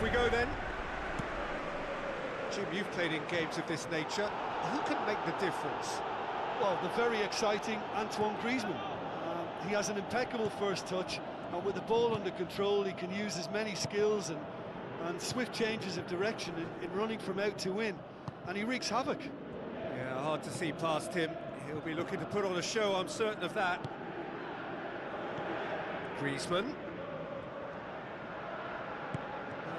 we go then. Jim, you've played in games of this nature. Who can make the difference? Well, the very exciting Antoine Griezmann. He has an impeccable first touch, and with the ball under control, he can use his many skills and swift changes of direction in running from out to in, and he wreaks havoc. Yeah, hard to see past him. He'll be looking to put on a show, I'm certain of that. Griezmann.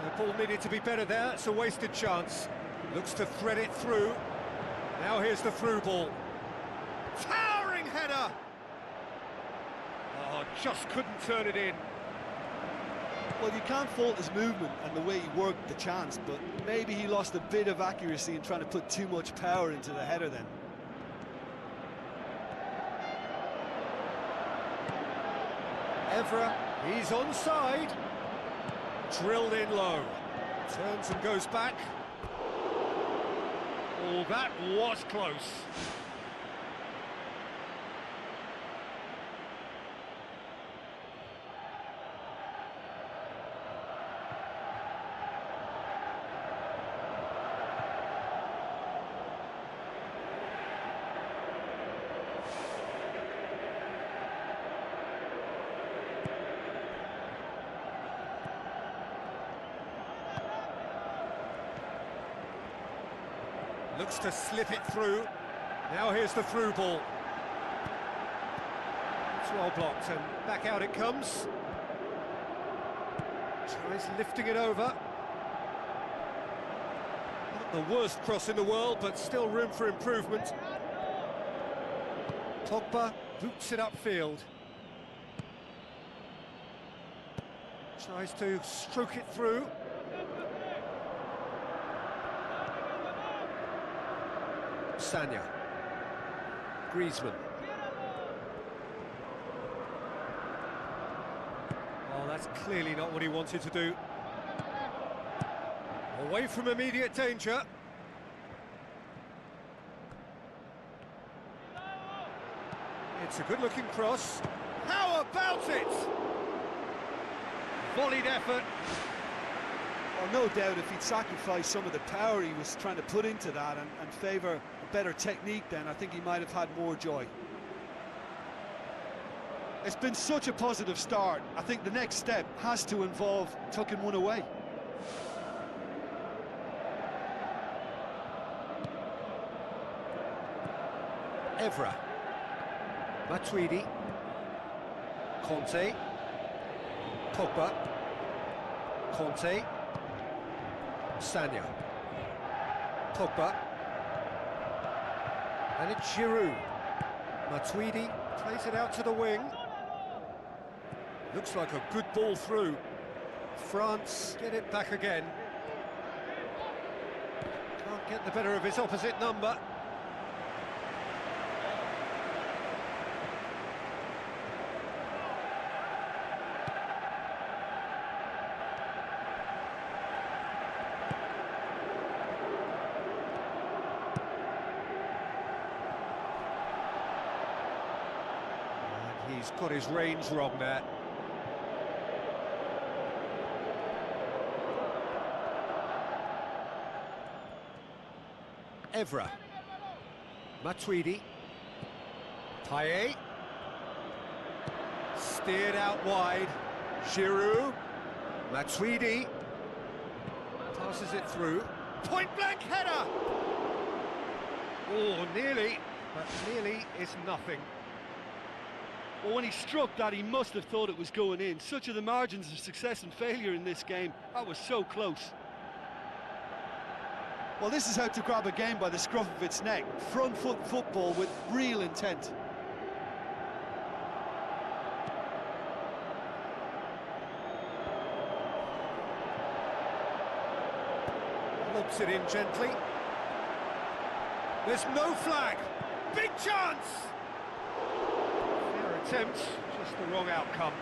The ball needed to be better there, it's a wasted chance. Looks to thread it through. Now here's the through ball. Towering header! Oh, just couldn't turn it in. Well, you can't fault his movement and the way he worked the chance, but maybe he lost a bit of accuracy in trying to put too much power into the header then. Evra, he's onside. Drilled in low. Turns and goes back. Oh, that was close. Looks to slip it through. Now here's the through ball. It's well blocked and back out it comes. Tries lifting it over. Not the worst cross in the world, but still room for improvement. Pogba boots it upfield. Tries to stroke it through. Sanya. Griezmann. Oh, that's clearly not what he wanted to do. Away from immediate danger. It's a good-looking cross. How about it? Volleyed effort. Well, no doubt if he'd sacrificed some of the power he was trying to put into that and favour a better technique, then I think he might have had more joy. It's been such a positive start. I think the next step has to involve tucking one away. Evra. Matuidi. Conte. Pogba. Conte. Sanya. Pogba. And it's Giroud. Matuidi plays it out to the wing. Looks like a good ball through. France get it back again. Can't get the better of his opposite number. He's got his range wrong there. Evra. Matuidi. Payet. Steered out wide. Giroud. Matuidi. Passes it through. Point-blank header! Oh, nearly, but nearly is nothing. Well, when he struck that, he must have thought it was going in. Such are the margins of success and failure in this game. That was so close. Well, this is how to grab a game by the scruff of its neck. Front foot football with real intent. Lobs it in gently. There's no flag. Big chance! Fair attempt, just the wrong outcome.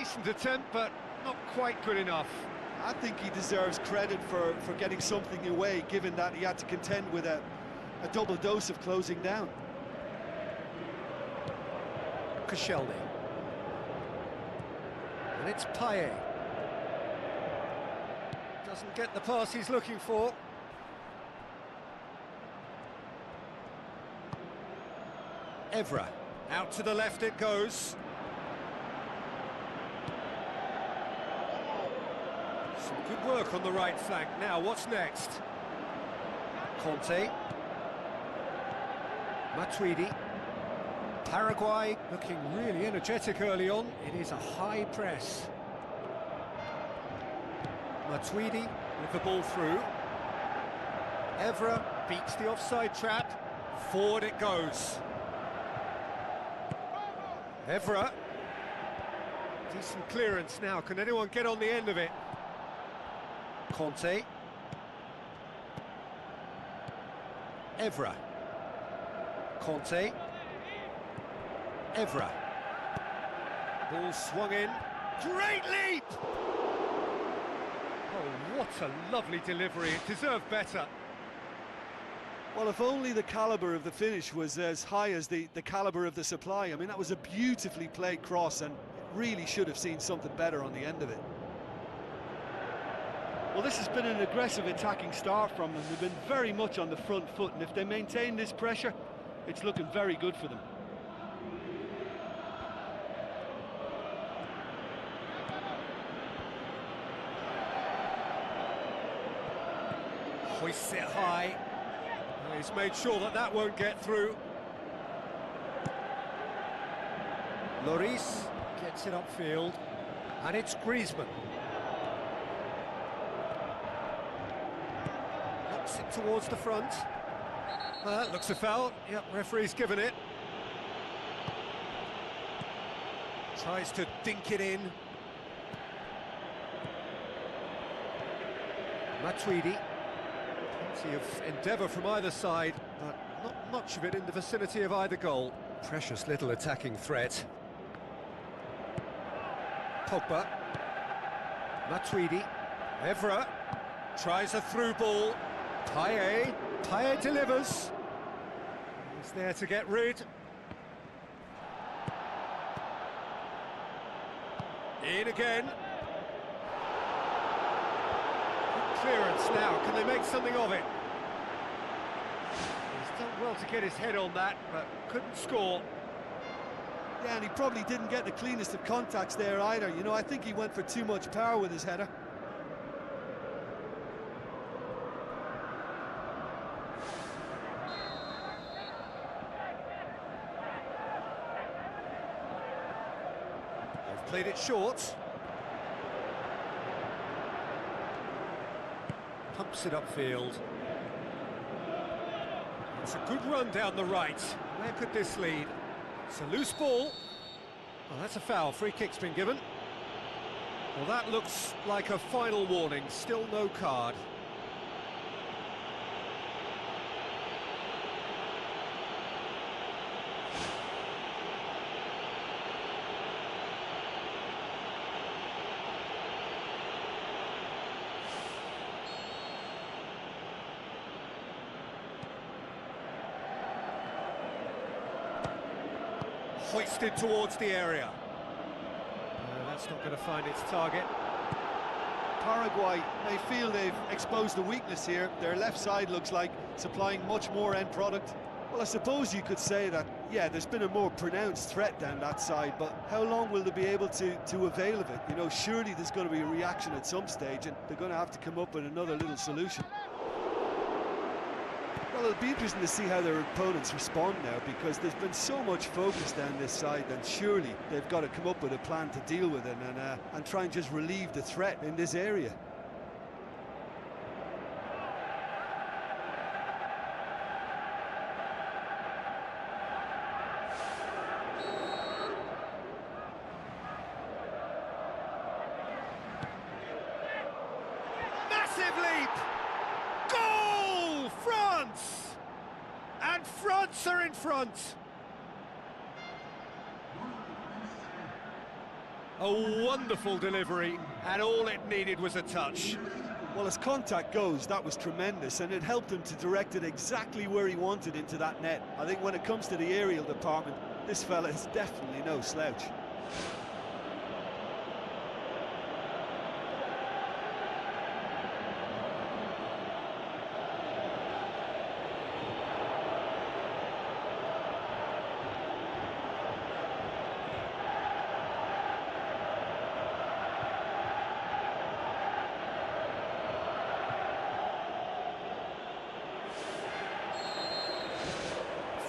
Decent attempt, but not quite good enough. I think he deserves credit for getting something away, given that he had to contend with a double dose of closing down. Koscielny. And it's Payet. Doesn't get the pass he's looking for. Evra. Out to the left it goes. Some good work on the right flank. Now, what's next? Conte. Matuidi. Paraguay looking really energetic early on. It is a high press. Matuidi with the ball through. Evra beats the offside trap. Forward it goes. Evra. Decent clearance now. Can anyone get on the end of it? Conte. Evra. Conte. Evra. Ball swung in. Great leap! Oh, what a lovely delivery. It deserved better. Well, if only the calibre of the finish was as high as the calibre of the supply. I mean, that was a beautifully played cross, and it really should have seen something better on the end of it. Well, this has been an aggressive attacking start from them. They've been very much on the front foot, and if they maintain this pressure, it's looking very good for them. Hoists it high. He's made sure that that won't get through. Lloris gets it upfield, and it's Griezmann. Knocks it towards the front. Looks a foul. Yep, referee's given it. Tries to dink it in. Matuidi. Plenty of endeavour from either side, but not much of it in the vicinity of either goal. Precious little attacking threat. Pogba. Matuidi. Evra. Tries a through ball. Payet. Payet delivers. He's there to get rid. In again. Clearance now, can they make something of it? He's done well to get his head on that, but couldn't score. Yeah, and he probably didn't get the cleanest of contacts there either. You know, I think he went for too much power with his header. They've played it short. Pumps it upfield. It's a good run down the right. Where could this lead? It's a loose ball. Well, that's a foul. Free kick's been given. Well, that looks like a final warning. Still no card. Hoisted towards the area. No, that's not going to find its target. Paraguay may feel they've exposed a weakness here. Their left side looks like supplying much more end product. Well, I suppose you could say that, yeah, there's been a more pronounced threat down that side, but how long will they be able to avail of it? You know, surely there's going to be a reaction at some stage, and they're going to have to come up with another little solution. Well, it'll be interesting to see how their opponents respond now, because there's been so much focus down this side, and surely they've got to come up with a plan to deal with it and try and just relieve the threat in this area. Massive leap! Goal! France! And France are in front. A wonderful delivery, and all it needed was a touch. Well, as contact goes, that was tremendous, and it helped him to direct it exactly where he wanted into that net. I think when it comes to the aerial department, this fella is definitely no slouch.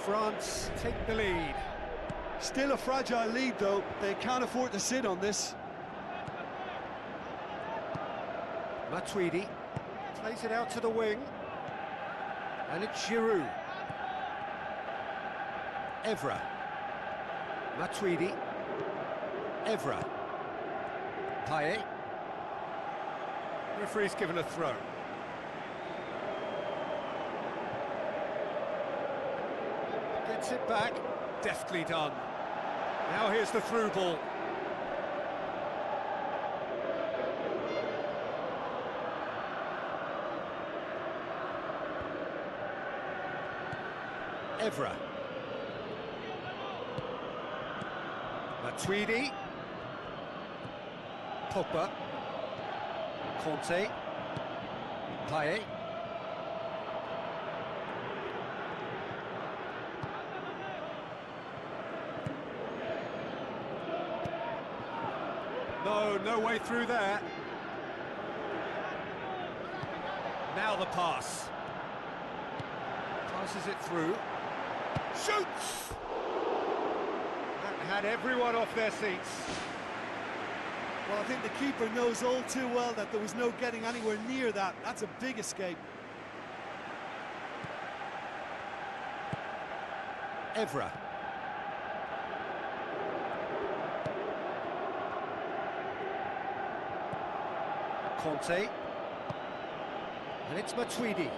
France take the lead. Still a fragile lead, though. They can't afford to sit on this. Matuidi plays it out to the wing. And it's Giroud. Evra. Matuidi. Evra. Payet. Referee's given a throw. Gets it back, deftly done. Now here's the through ball. Evra. Matuidi. Pogba. Conte. Payet. No way through there. Now the pass. Passes it through. Shoots! That had everyone off their seats. Well, I think the keeper knows all too well that there was no getting anywhere near that. That's a big escape. Evra. Conte. And it's Matuidi.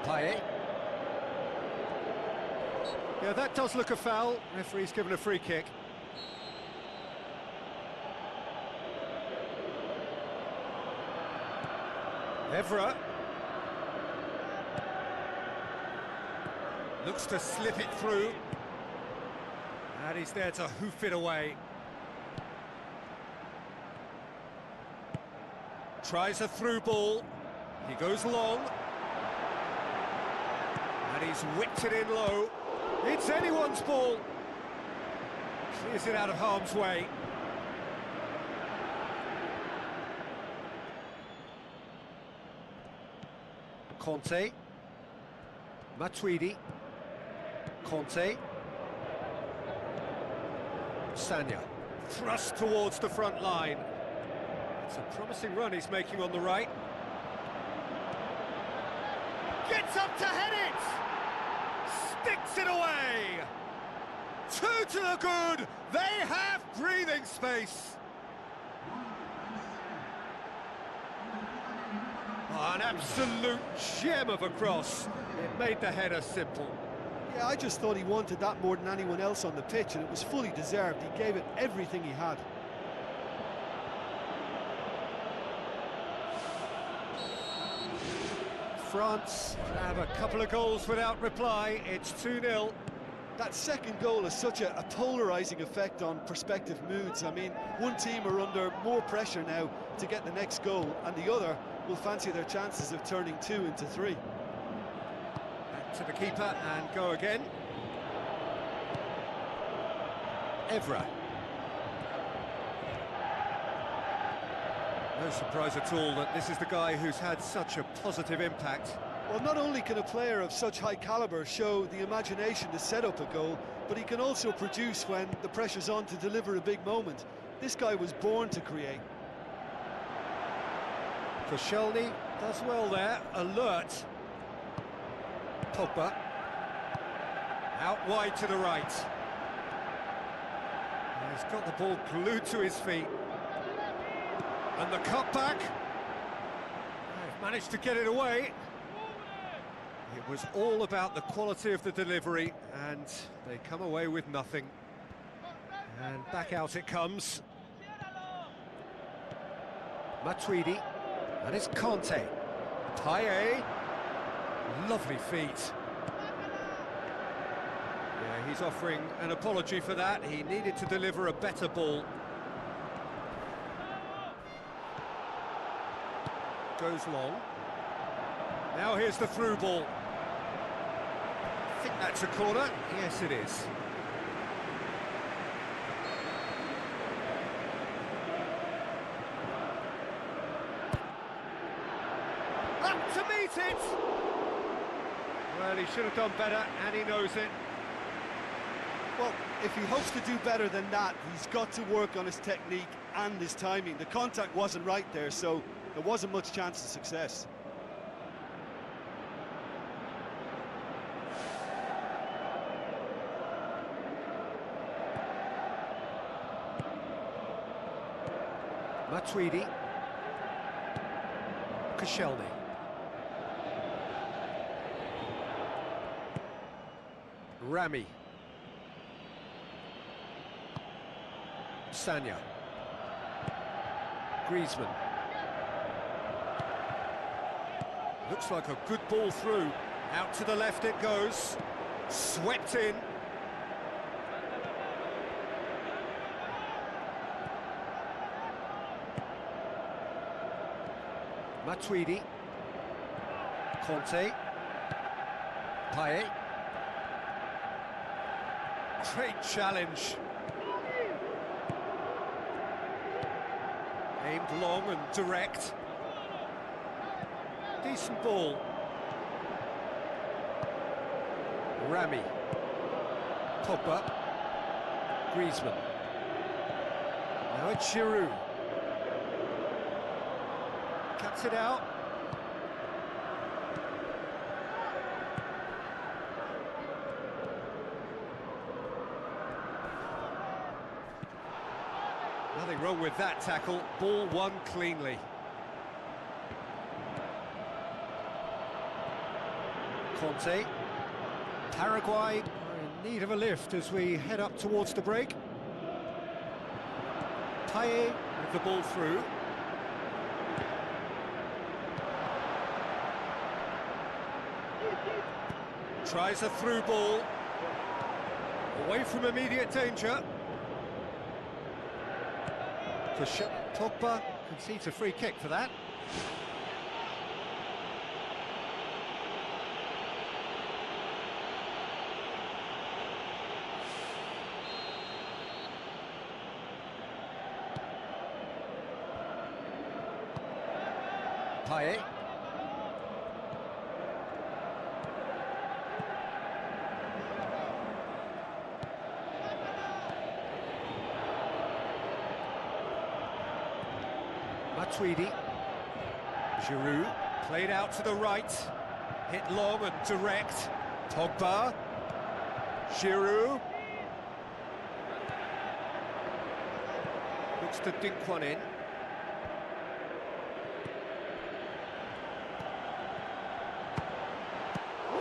Payet. Yeah, that does look a foul. Referee's given a free kick. Evra. Looks to slip it through. And he's there to hoof it away. Tries a through ball. He goes long. And he's whipped it in low. It's anyone's ball. Clears it out of harm's way. Conte. Matuidi. Conte. Sanya. Thrust towards the front line. It's a promising run he's making on the right. Gets up to head it! Sticks it away! Two to the good! They have breathing space! Oh, an absolute gem of a cross. It made the header simple. Yeah, I just thought he wanted that more than anyone else on the pitch, and it was fully deserved. He gave it everything he had. France have a couple of goals without reply. It's 2-0. That second goal has such a polarising effect on prospective moods. I mean, one team are under more pressure now to get the next goal, and the other will fancy their chances of turning 2 into 3. Back to the keeper and go again. Evra. No surprise at all that this is the guy who's had such a positive impact. Well, not only can a player of such high calibre show the imagination to set up a goal, but he can also produce when the pressure's on to deliver a big moment. This guy was born to create. Koscielny does well there, alert. Pogba. Out wide to the right. He's got the ball glued to his feet. And the cutback. They've managed to get it away. It was all about the quality of the delivery, and they come away with nothing. And back out it comes. Matuidi, and it's Conte. Payet, lovely feet. Yeah, he's offering an apology for that. He needed to deliver a better ball. Goes long. Now here's the through ball. I think that's a corner. Yes, it is. Up to meet it! Well, he should have done better, and he knows it. Well, if he hopes to do better than that, he's got to work on his technique and his timing. The contact wasn't right there, so there wasn't much chance of success. Matuidi. Koscielny. Rami. Sanya. Griezmann. Looks like a good ball through. Out to the left it goes. Swept in. Matuidi. Conte. Payet. Great challenge. Aimed long and direct. Decent ball. Rami. Pogba. Griezmann. Now it's Giroud. Cuts it out. Nothing wrong with that tackle. Ball won cleanly. Conte. Paraguay are in need of a lift as we head up towards the break. Payet with the ball through. Tries a through ball. Away from immediate danger. Pogba concedes a free kick for that. Payet. Matuidi. Giroud, played out to the right, hit long and direct. Pogba. Giroud. Looks to dink one in.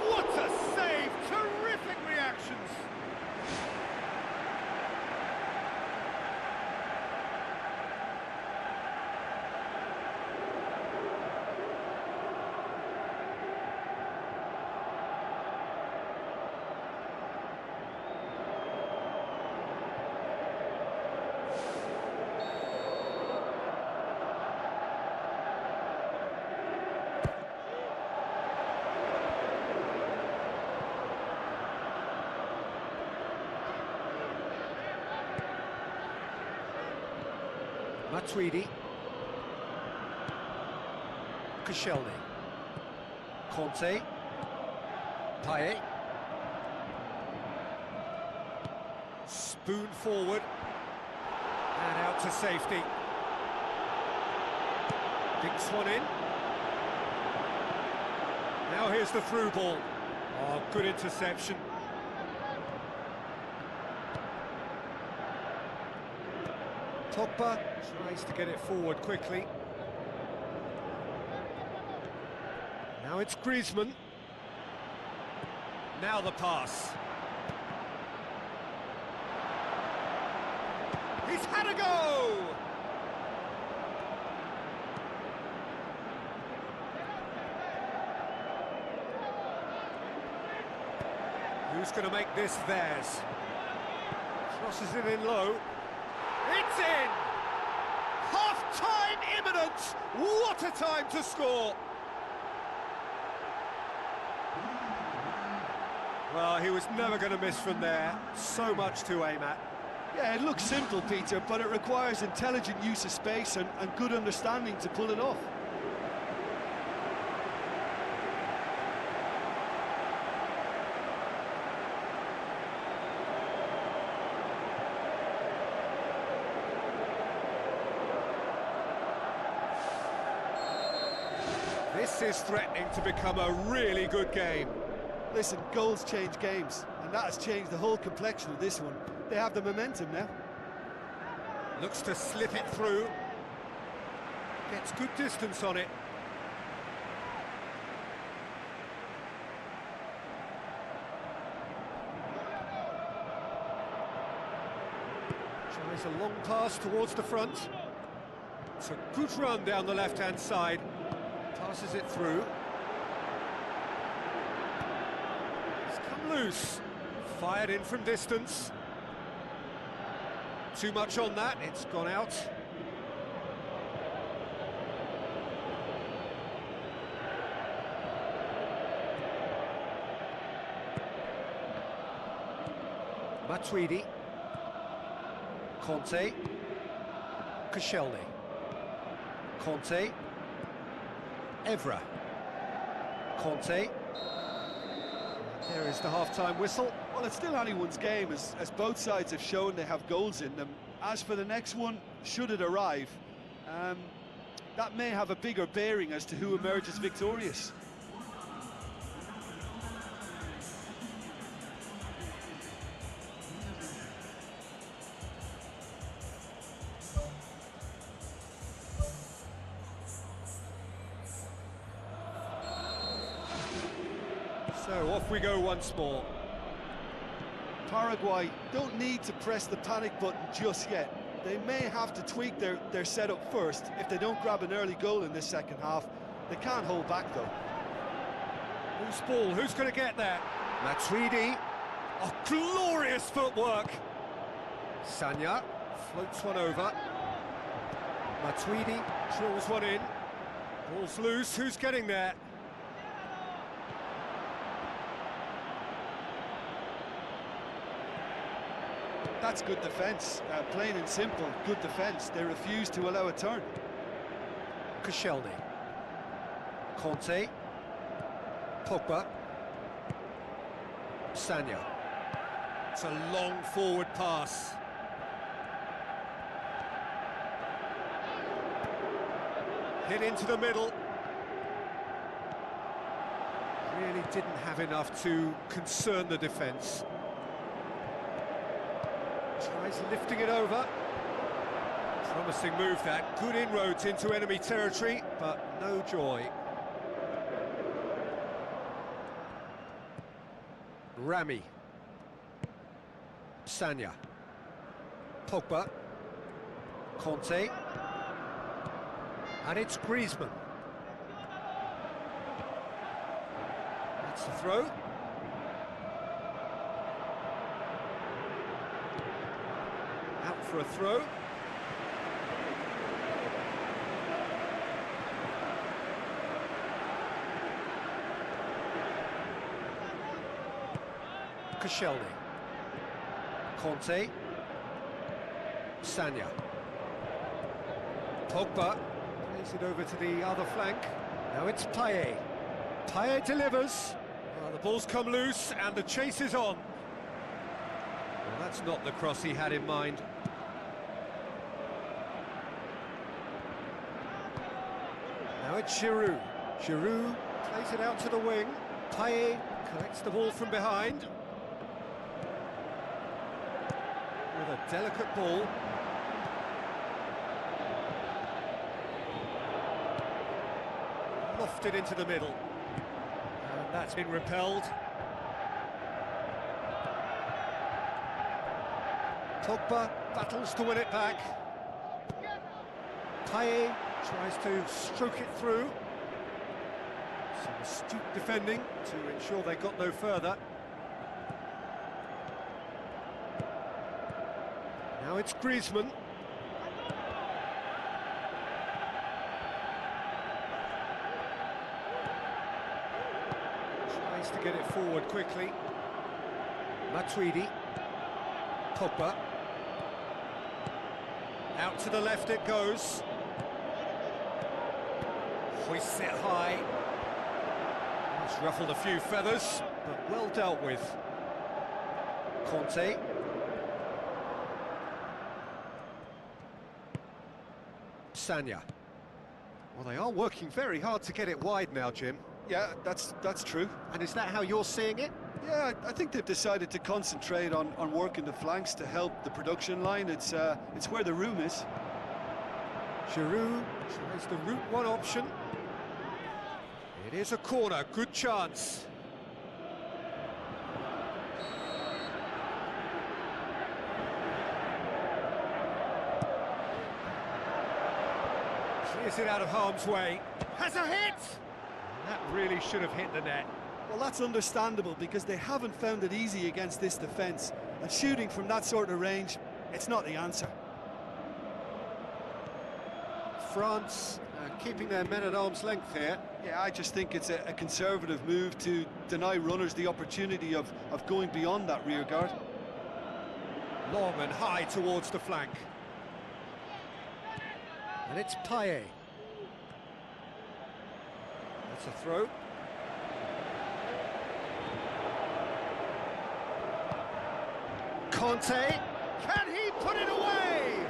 What a save! Terrific reactions! Matuidi. Koscielny. Conte. Payet. Spoon forward. And out to safety. Dinks one in. Now here's the through ball. Oh, good interception. Pogba tries to get it forward quickly. Now it's Griezmann. Now the pass. He's had a go! Who's going to make this theirs? Crosses it in low. It's in! Half-time imminent! What a time to score! Well, he was never going to miss from there. So much to aim at. Yeah, it looks simple, Peter, but it requires intelligent use of space and good understanding to pull it off. This is threatening to become a really good game. Listen, goals change games, and that has changed the whole complexion of this one. They have the momentum now. Looks to slip it through. Gets good distance on it. Tries a long pass towards the front. It's a good run down the left-hand side. Passes it through. It's come loose. Fired in from distance. Too much on that, it's gone out. Matuidi. Conte. Koscielny. Conte. Evra. Conte. There is the half-time whistle. Well, it's still anyone's game, as both sides have shown they have goals in them. As for the next one, should it arrive, that may have a bigger bearing as to who emerges victorious. So off we go once more. Paraguay don't need to press the panic button just yet. They may have to tweak their setup first if they don't grab an early goal in this second half. They can't hold back though. Loose ball, who's going to get that? Matuidi. Oh, glorious footwork. Sanya floats one over. Matuidi drills one in. Ball's loose, who's getting there? That's good defence, plain and simple, good defence. They refuse to allow a turn. Koscielny. Conte. Pogba. Sanya. It's a long forward pass. Hit into the middle. Really didn't have enough to concern the defence. Tries lifting it over. Promising move that. Good inroads into enemy territory, but no joy. Rami. Sanya. Pogba. Conte. And it's Griezmann. That's the throw. Out for a throw. Koscielny. Conte. Sanya. Pogba plays it over to the other flank. Now it's Payet. Payet delivers. Well, the ball's come loose and the chase is on. Well, that's not the cross he had in mind. Now it's Giroud. Giroud plays it out to the wing. Payet collects the ball from behind. With a delicate ball. Lofted into the middle. And that's been repelled. Pogba battles to win it back. Payet tries to stroke it through. Some astute defending to ensure they got no further. Now it's Griezmann. Tries to get it forward quickly. Matuidi. Pogba. Out to the left it goes. Hoists it high. It's ruffled a few feathers, but well dealt with. Conte. Sanya. Well, they are working very hard to get it wide now, Jim. Yeah, that's true. And is that how you're seeing it? Yeah, I think they've decided to concentrate on working the flanks to help the production line. It's where the room is. Giroud tries the route one option. It is a corner, good chance. Clears it out of harm's way. Has a hit! That really should have hit the net. Well, that's understandable because they haven't found it easy against this defence. And shooting from that sort of range, it's not the answer. France keeping their men at arm's length here. Yeah, I just think it's a conservative move to deny runners the opportunity of going beyond that rear guard. Long and high towards the flank. And it's Payet. That's a throw. Conte, can he put it away?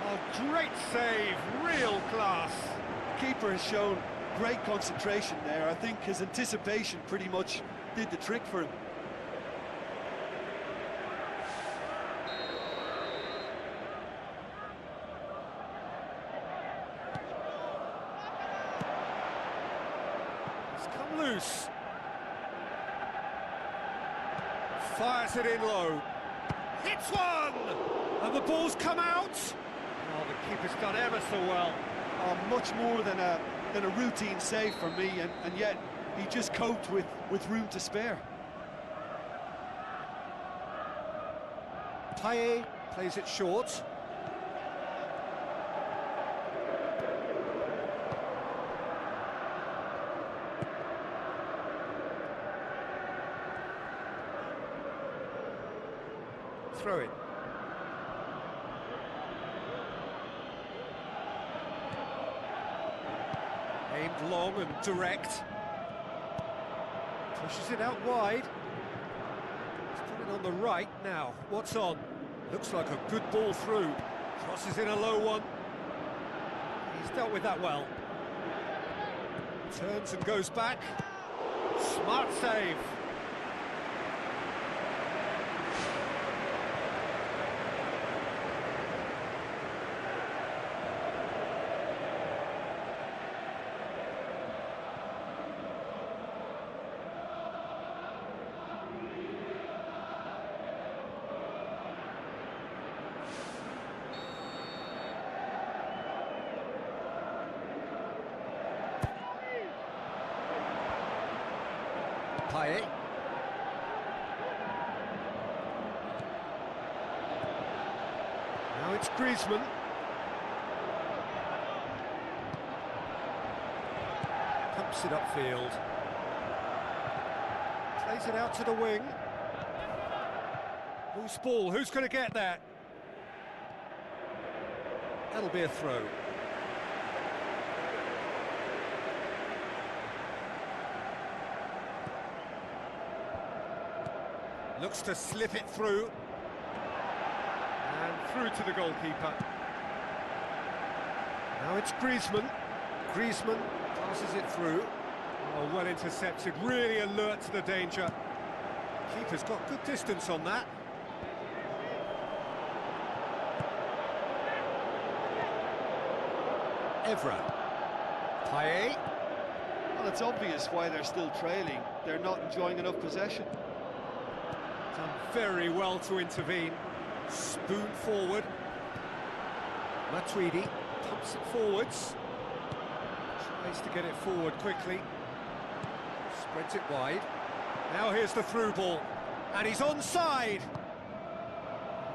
A great save, real class. The keeper has shown great concentration there. I think his anticipation pretty much did the trick for him. It's come loose. Fires it in low. Hits one! And the ball's come out. Oh, the keeper's done ever so well. Much more than a routine save for me, and yet he just coped with room to spare. Payet plays it short. Throw it. Aimed long and direct. Pushes it out wide. He's put it on the right now. What's on? Looks like a good ball through. Crosses in a low one. He's dealt with that well. Turns and goes back. Smart save. Payet. Now it's Griezmann. Pumps it upfield. Plays it out to the wing. Loose ball, who's going to get that? That'll be a throw. Looks to slip it through. And through to the goalkeeper. Now it's Griezmann. Griezmann passes it through. Oh, well intercepted, really alert to the danger. Keeper's got good distance on that. Evra. Payet. Well, it's obvious why they're still trailing. They're not enjoying enough possession. Done very well to intervene. Spoon forward. Matuidi pumps it forwards. Tries to get it forward quickly. Spreads it wide. Now here's the through ball. And he's onside.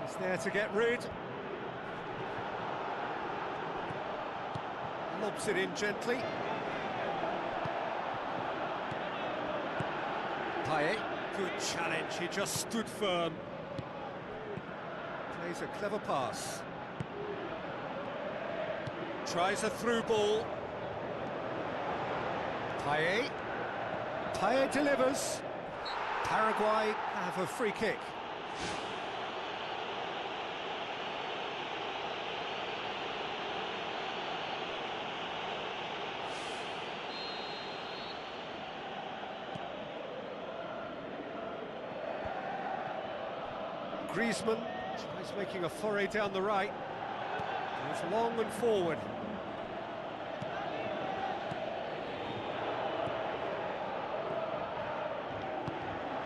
He's there to get rid. lobs it in gently. Payet, good challenge, he just stood firm. Plays a clever pass. Tries a through ball. Payet. Payet delivers. Paraguay have a free kick. Griezmann tries making a foray down the right. Goes long and forward.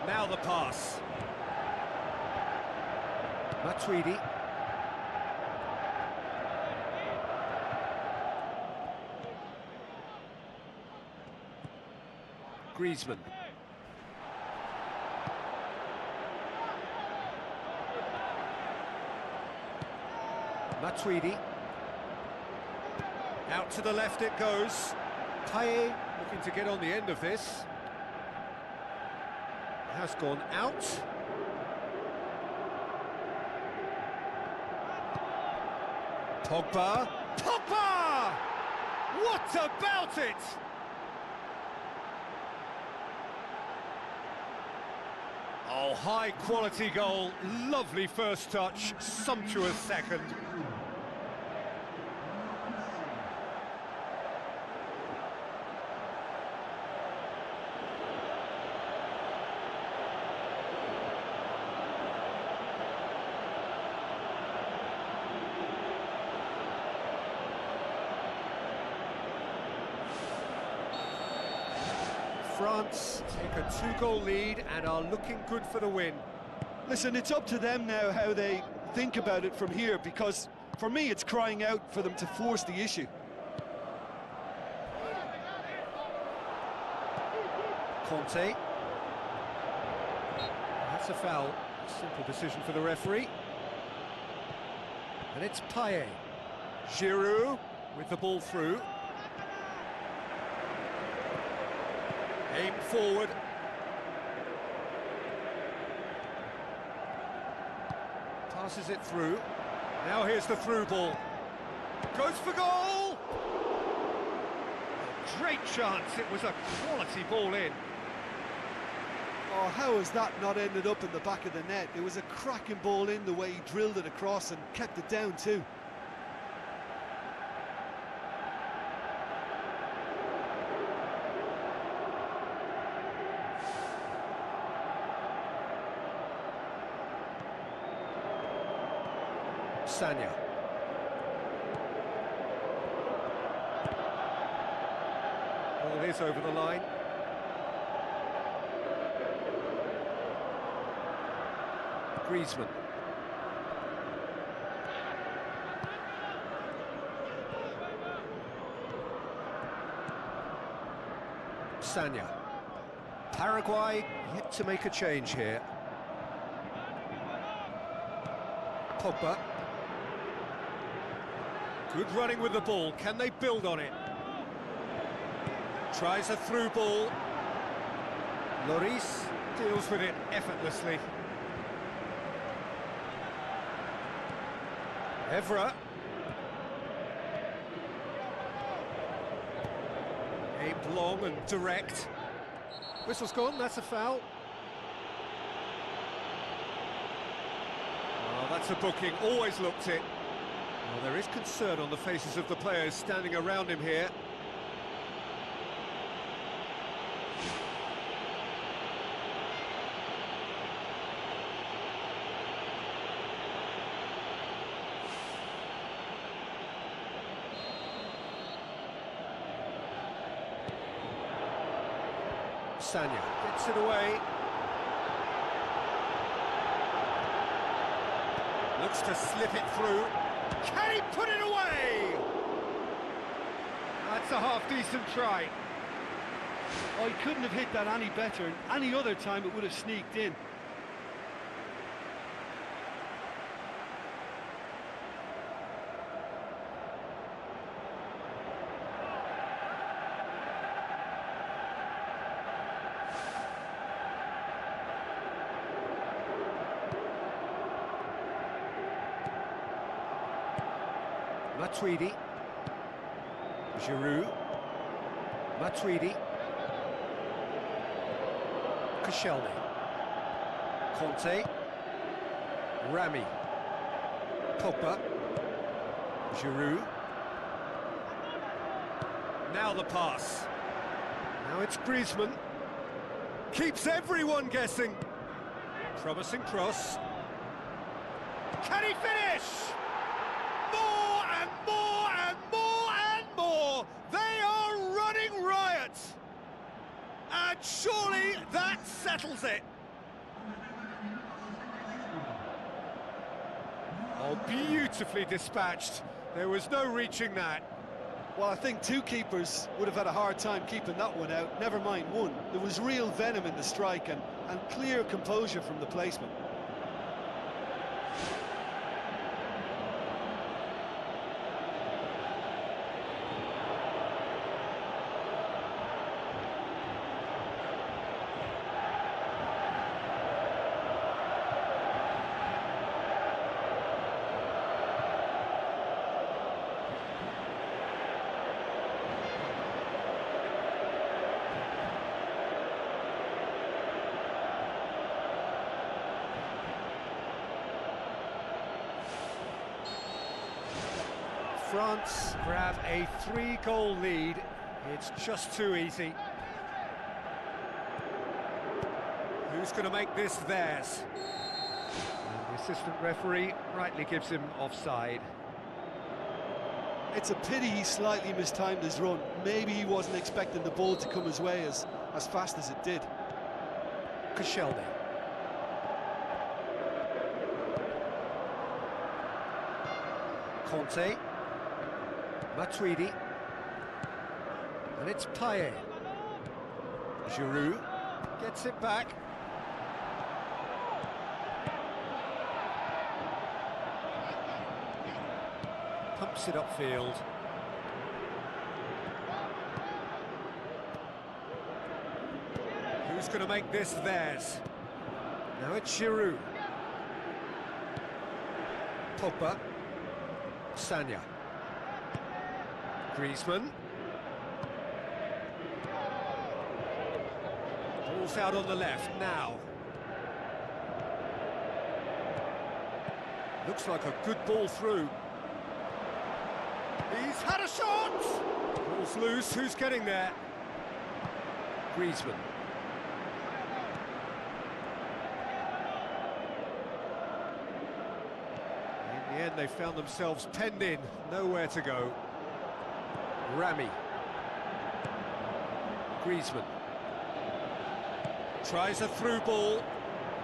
Now the pass. Matuidi. Griezmann. Matuidi. Out to the left it goes. Payet looking to get on the end of this. Has gone out. Pogba. Pogba! What about it? Oh, high quality goal. Lovely first touch. Sumptuous second. France take a two-goal lead and are looking good for the win. Listen, it's up to them now how they think about it from here, because for me it's crying out for them to force the issue. Conte. That's a foul. Simple decision for the referee. And it's Payet. Giroud with the ball through. Aim forward. Passes it through. Now here's the through ball. Goes for goal! A great chance. It was a quality ball in. Oh, how has that not ended up in the back of the net? It was a cracking ball in, the way he drilled it across and kept it down too. Sanya. Ball is over the line. Griezmann. Sanya. Paraguay yet to make a change here. Pogba. Good running with the ball. Can they build on it? Tries a through ball. Lloris deals with it effortlessly. Evra. Aimed long and direct. Whistle's gone, that's a foul. Oh, that's a booking, always looked it. Well, there is concern on the faces of the players standing around him here. Sanya gets it away. Looks to slip it through. Can he put it away? That's a half-decent try. Oh, he couldn't have hit that any better. Any other time it would have sneaked in. Matuidi. Giroud. Matuidi. Koscielny. Conte. Rami. Pogba. Giroud. Now the pass. Now it's Griezmann. Keeps everyone guessing. Promising cross. Can he finish? More and more and more and more. They are running riot. And surely that settles it. Oh, beautifully dispatched. There was no reaching that. Well, I think two keepers would have had a hard time keeping that one out, never mind one. There was real venom in the strike and clear composure from the placement. France grab a 3-goal lead. It's just too easy. Who's going to make this theirs? And the assistant referee rightly gives him offside. It's a pity he slightly mistimed his run. Maybe he wasn't expecting the ball to come his way as fast as it did. Koscielny. Conte. Matuidi. And it's Payet. Giroud gets it back. Pumps it upfield. Who's going to make this theirs? Now it's Giroud. Pogba. Sanya. Griezmann. Ball's out on the left now. Looks like a good ball through. He's had a shot! Ball's loose, who's getting there? Griezmann. In the end, they found themselves penned in, nowhere to go. Rami. Griezmann. Tries a through ball.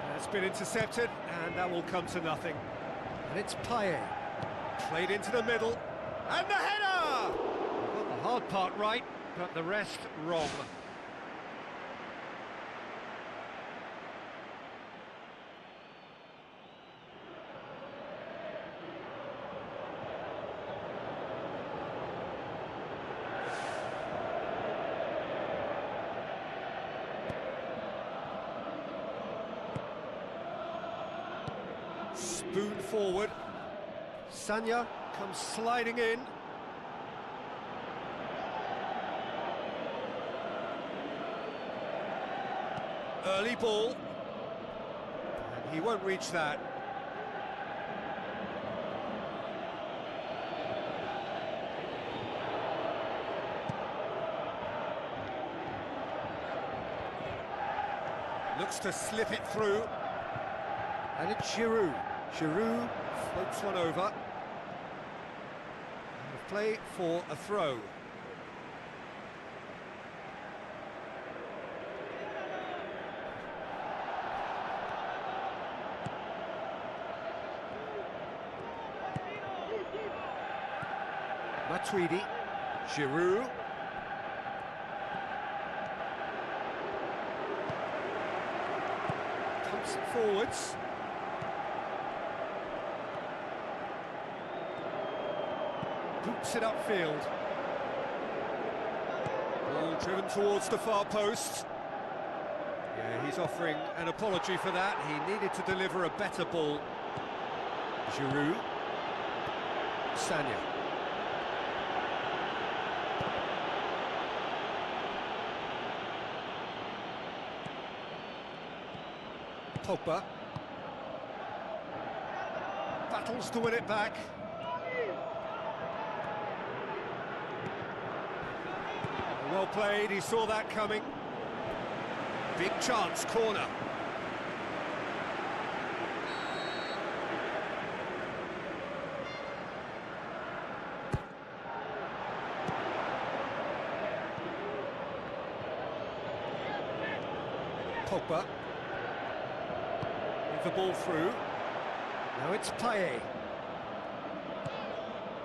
That's been intercepted, and that will come to nothing. And it's Payet. Played into the middle. And the header! Got the hard part right, but the rest wrong. Spoon forward. Sanya comes sliding in. Early ball. And he won't reach that. Looks to slip it through. And it's Giroud. Giroud floats one over. And play for a throw. Matuidi. Giroud. Pumps it forwards. Boots it upfield. Ball driven towards the far post. Yeah, he's offering an apology for that. He needed to deliver a better ball. Giroud. Sanya. Pogba. Battles to win it back. Well played, he saw that coming. Big chance, corner. Pogba. Leave the ball through. Now it's Payet.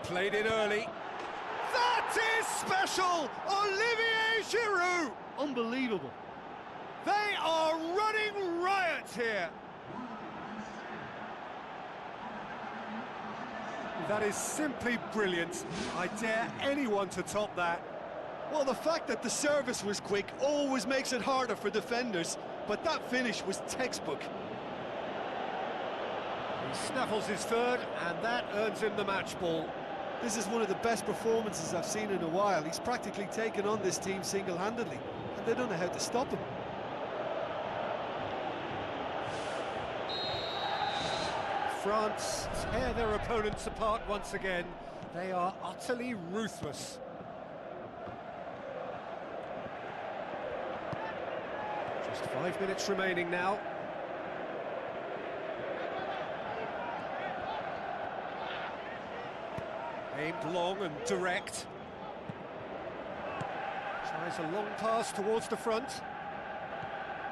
Played in early. That is special! Olivier Giroud! Unbelievable. They are running riot here. That is simply brilliant. I dare anyone to top that. Well, the fact that the service was quick always makes it harder for defenders, but that finish was textbook. He snaffles his third, and that earns him the match ball. This is one of the best performances I've seen in a while. He's practically taken on this team single-handedly, and they don't know how to stop him. France tear their opponents apart once again. They are utterly ruthless. Just 5 minutes remaining now. Aimed long and direct. Tries a long pass towards the front.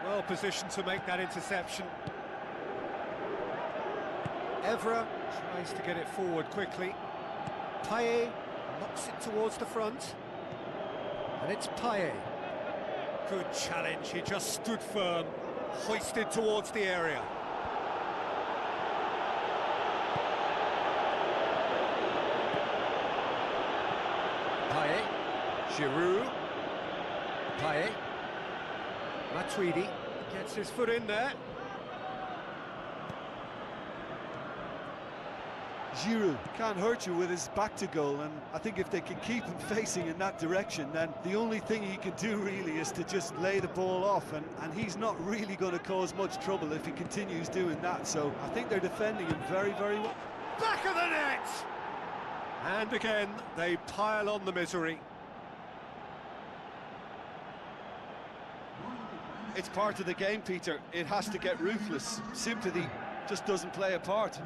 Well positioned to make that interception. Evra tries to get it forward quickly. Payet knocks it towards the front. And it's Payet. Good challenge, he just stood firm, hoisted towards the area. Payet, Giroud, Payet, Matuidi gets his foot in there. Giroud can't hurt you with his back to goal, and I think if they can keep him facing in that direction, then the only thing he can do really is to just lay the ball off, and he's not really going to cause much trouble if he continues doing that, so I think they're defending him very, very well. Back of the net! And again, they pile on the misery. It's part of the game, Peter. It has to get ruthless. Sympathy just doesn't play a part.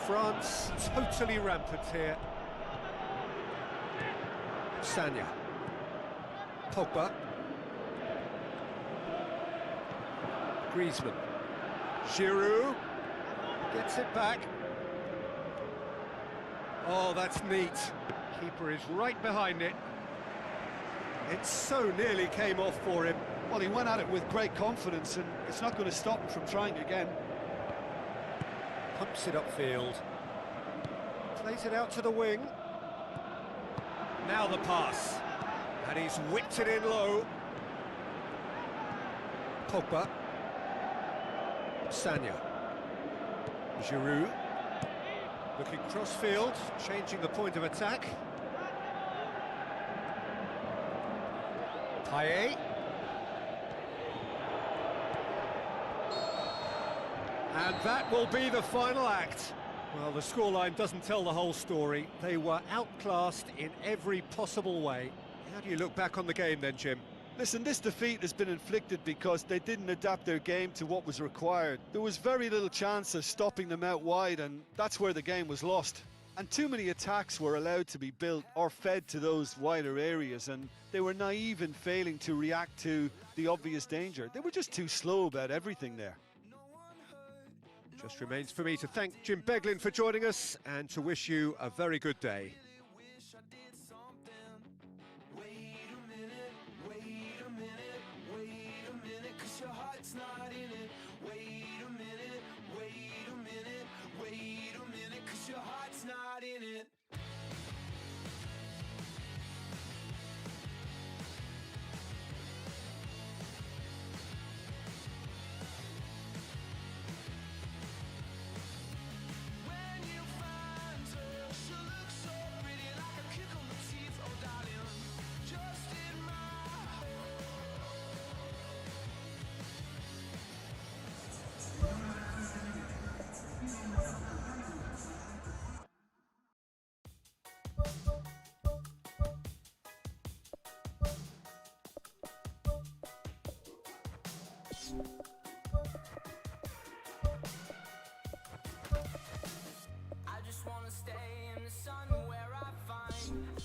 France totally rampant here. Sanya. Pogba. Griezmann. Giroud. Gets it back. Oh, that's neat. Keeper is right behind it. It so nearly came off for him. Well, he went at it with great confidence, and it's not going to stop him from trying again. Pumps it upfield. Plays it out to the wing. Now the pass. And he's whipped it in low. Pogba. Sanya. Giroud. Looking cross-field, changing the point of attack. Payet. And that will be the final act. Well, the scoreline doesn't tell the whole story. They were outclassed in every possible way. How do you look back on the game then, Jim? Listen, this defeat has been inflicted because they didn't adapt their game to what was required. There was very little chance of stopping them out wide, and that's where the game was lost. And too many attacks were allowed to be built or fed to those wider areas, and they were naive in failing to react to the obvious danger. They were just too slow about everything there. Just remains for me to thank Jim Beglin for joining us and to wish you a very good day. I just wanna stay in the sun where I find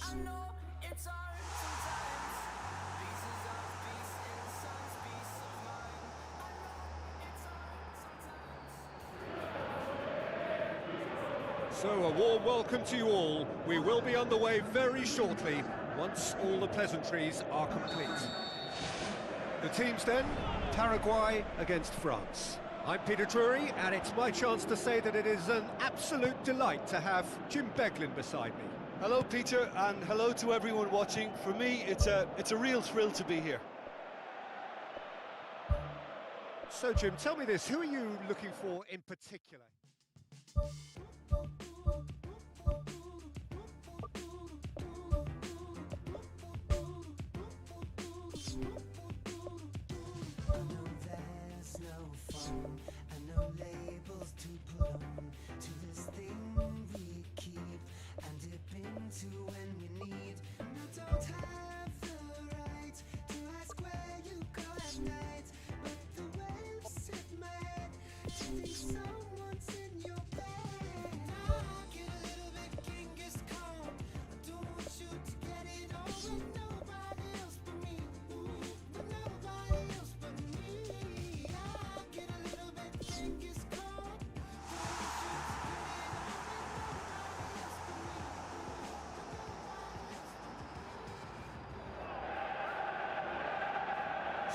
I know it's hard sometimes. Pieces of peace in the sun's peace of mind. I know it's hard sometimes. So a warm welcome to you all. We will be on the way very shortly once all the pleasantries are complete. The teams then, Paraguay against France. I'm Peter Drury, and it's my chance to say that it is an absolute delight to have Jim Beglin beside me. Hello, Peter, and hello to everyone watching. For me, it's a real thrill to be here. So, Jim, tell me this, who are you looking for in particular?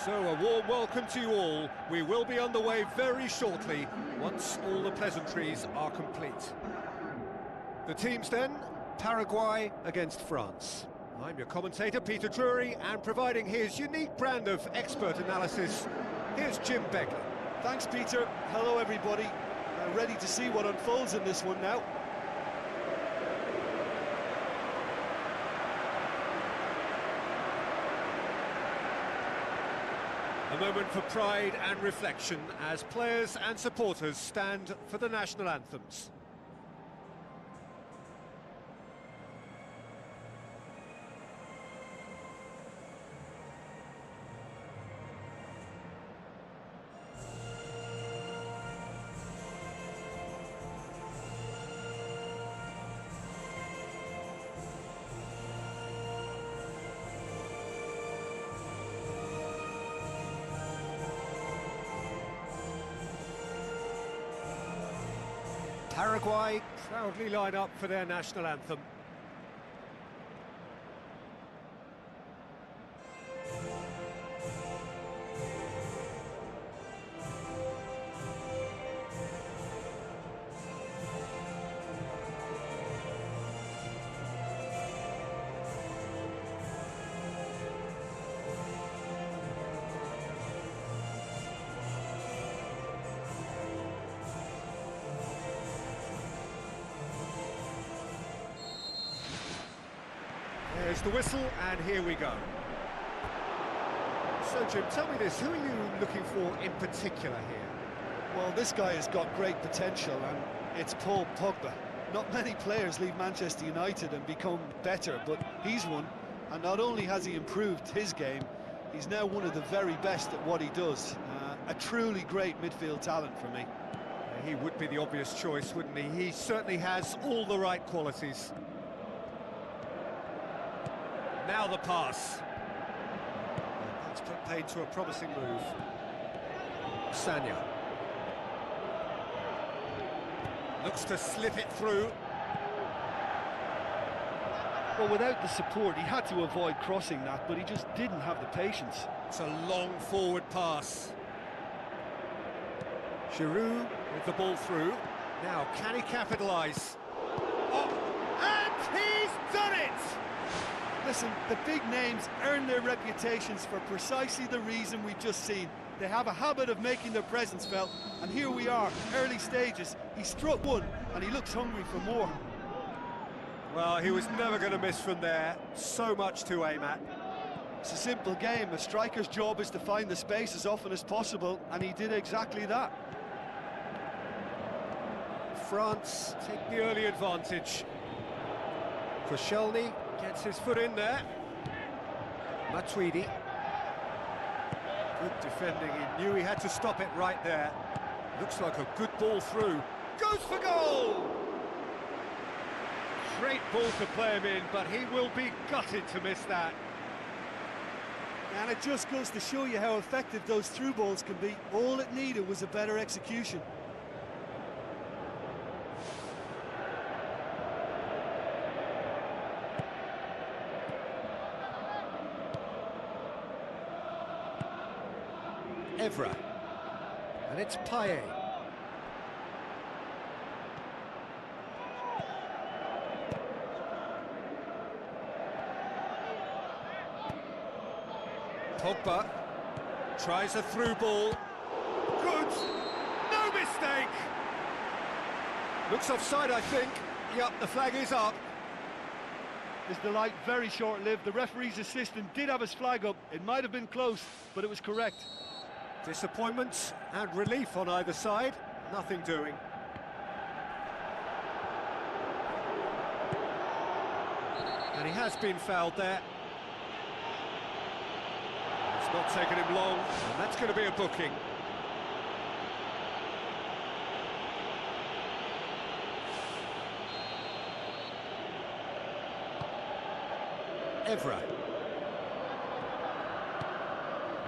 So a warm welcome to you all. We will be on the way very shortly once all the pleasantries are complete. The teams then, Paraguay against France. I'm your commentator, Peter Drury, and providing his unique brand of expert analysis, here's Jim Beglin. Thanks, Peter. Hello, everybody. Ready to see what unfolds in this one now. A moment for pride and reflection as players and supporters stand for the national anthems. Paraguay proudly line up for their national anthem. There's the whistle, and here we go. So, Jim, tell me this, who are you looking for in particular here? Well, this guy has got great potential, and it's Paul Pogba. Not many players leave Manchester United and become better, but he's one, and not only has he improved his game, he's now one of the very best at what he does. A truly great midfield talent for me. He would be the obvious choice, wouldn't he? He certainly has all the right qualities. Now the pass. That's put paid to a promising move. Sanya. Looks to slip it through. Well, without the support, he had to avoid crossing that, but he just didn't have the patience. It's a long forward pass. Giroud with the ball through. Now, can he capitalise? Oh, and he's done it! Listen, the big names earn their reputations for precisely the reason we've just seen. They have a habit of making their presence felt, and here we are, early stages. He struck one, and he looks hungry for more. Well, he was never going to miss from there. So much to aim at. It's a simple game. A striker's job is to find the space as often as possible, and he did exactly that. France take the early advantage. Koscielny gets his foot in there. Matuidi. Good defending, he knew he had to stop it right there. Looks like a good ball through. Goes for goal! Great ball to play him in, but he will be gutted to miss that. And it just goes to show you how effective those through balls can be. All it needed was a better execution. Evra. And it's Payet. Pogba tries a through ball. Good! No mistake! Looks offside, I think. Yep, the flag is up. His delight very short-lived. The referee's assistant did have his flag up. It might have been close, but it was correct. Disappointment and relief on either side. Nothing doing. And he has been fouled there. It's not taken him long, and that's going to be a booking. Evra.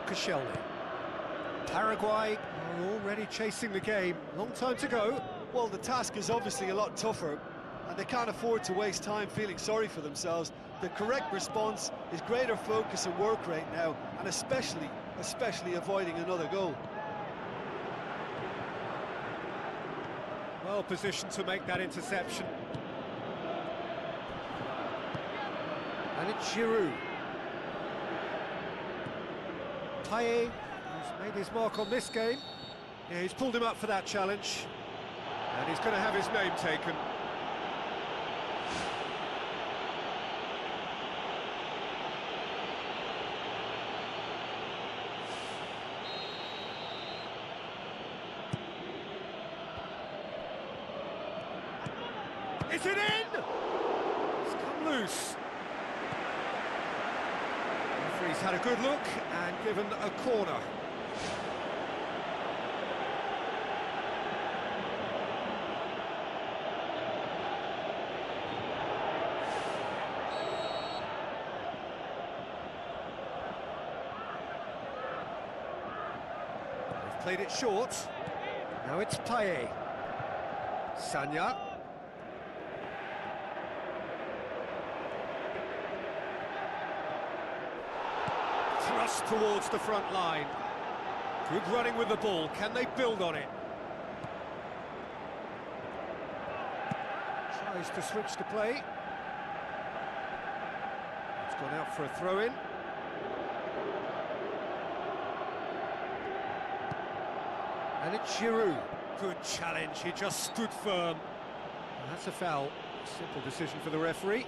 Koscielny. Paraguay are already chasing the game. Long time to go. Well, the task is obviously a lot tougher, and they can't afford to waste time feeling sorry for themselves. The correct response is greater focus and work rate now, and especially avoiding another goal. Well positioned to make that interception. And it's Giroud. Payet, who's made his mark on this game. Yeah, he's pulled him up for that challenge. And he's going to have his name taken. Is it in? It's come loose. Referee's had a good look and given a corner. They've played it short. Now it's Payet. Sanya. Thrust towards the front line. Good running with the ball. Can they build on it? Tries to switch to play. It's gone out for a throw-in. And it's Giroud. Good challenge. He just stood firm. And that's a foul. Simple decision for the referee.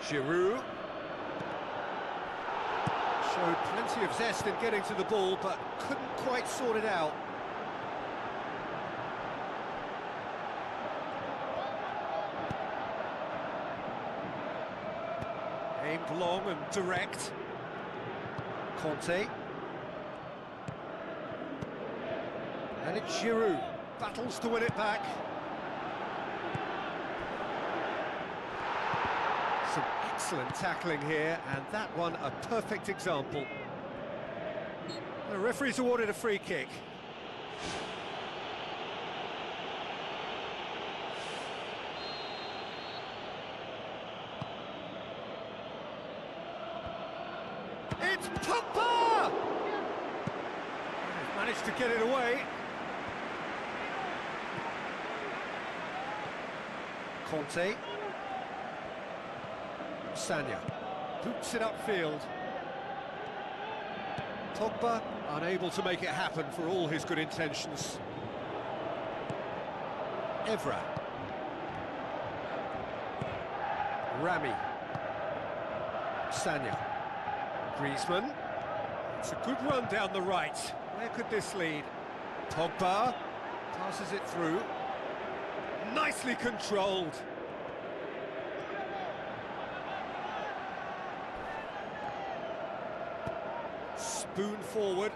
Giroud showed plenty of zest in getting to the ball, but couldn't quite sort it out. Aimed long and direct. Conte. And it's Giroud. Battles to win it back. Some Excellent tackling here, and that one a perfect example. The referee's awarded a free kick. It's Pogba! He's managed to get it away. Conte. Sanya boots it upfield. Pogba unable to make it happen for all his good intentions. Evra. Rami. Sanya. Griezmann. It's a good run down the right. Where could this lead? Pogba passes it through. Nicely controlled. Spoon forward.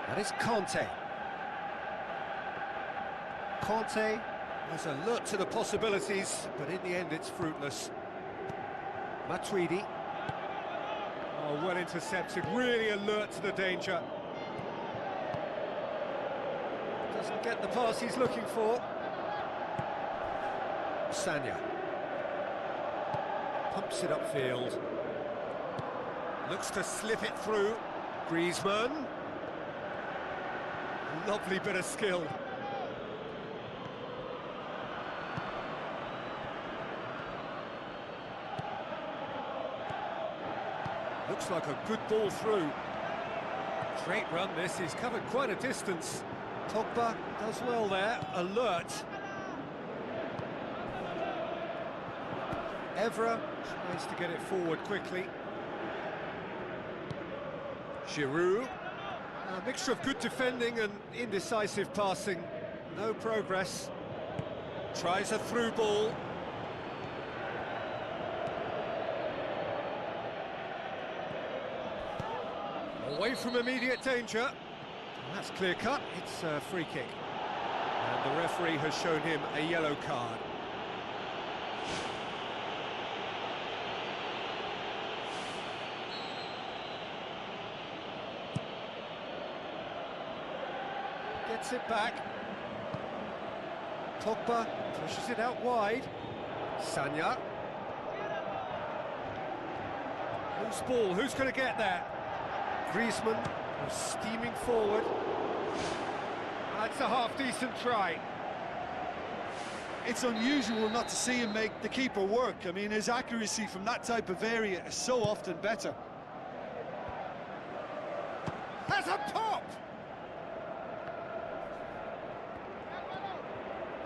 That is Conte. Conte was alert to the possibilities, but in the end it's fruitless. Matuidi. Oh, well intercepted, really alert to the danger. Doesn't get the pass he's looking for. Sanya. Pumps it upfield. Looks to slip it through. Griezmann. Lovely bit of skill. Looks like a good ball through. Great run this, he's covered quite a distance. Pogba does well there, alert. Evra tries to get it forward quickly. Giroud. A mixture of good defending and indecisive passing. No progress. Tries a through ball. Away from immediate danger. That's clear cut, it's a free kick. And the referee has shown him a yellow card. Gets it back. Pogba pushes it out wide. Sanya. Loose ball, who's going to get there? Griezmann was steaming forward. That's a half-decent try. It's unusual not to see him make the keeper work. I mean, his accuracy from that type of area is so often better. Has a pop!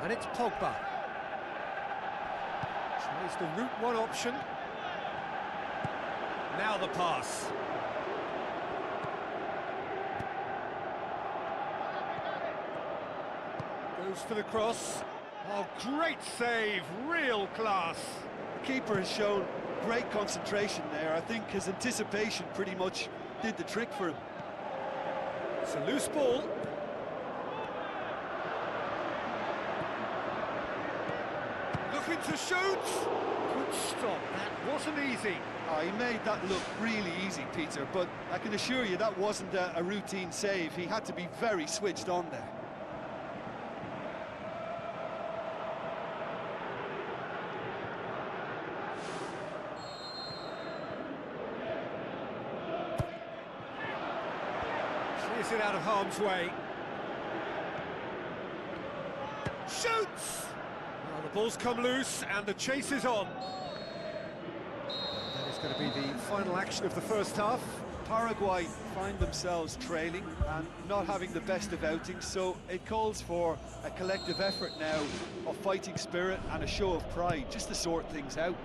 And it's Pogba. Tries the route one option. Now the pass. Goes for the cross. Oh, great save, real class. The keeper has shown great concentration there. I think his anticipation pretty much did the trick for him. It's a loose ball. Looking to shoot. Good stop, that wasn't easy. He made that look really easy, Peter, but I can assure you that wasn't a routine save. He had to be very switched on there. Clears it out of harm's way. Shoots! Well, the ball's come loose and the chase is on. That is going to be the final action of the first half. Paraguay find themselves trailing and not having the best of outings, so it calls for a collective effort now of fighting spirit and a show of pride, just to sort things out.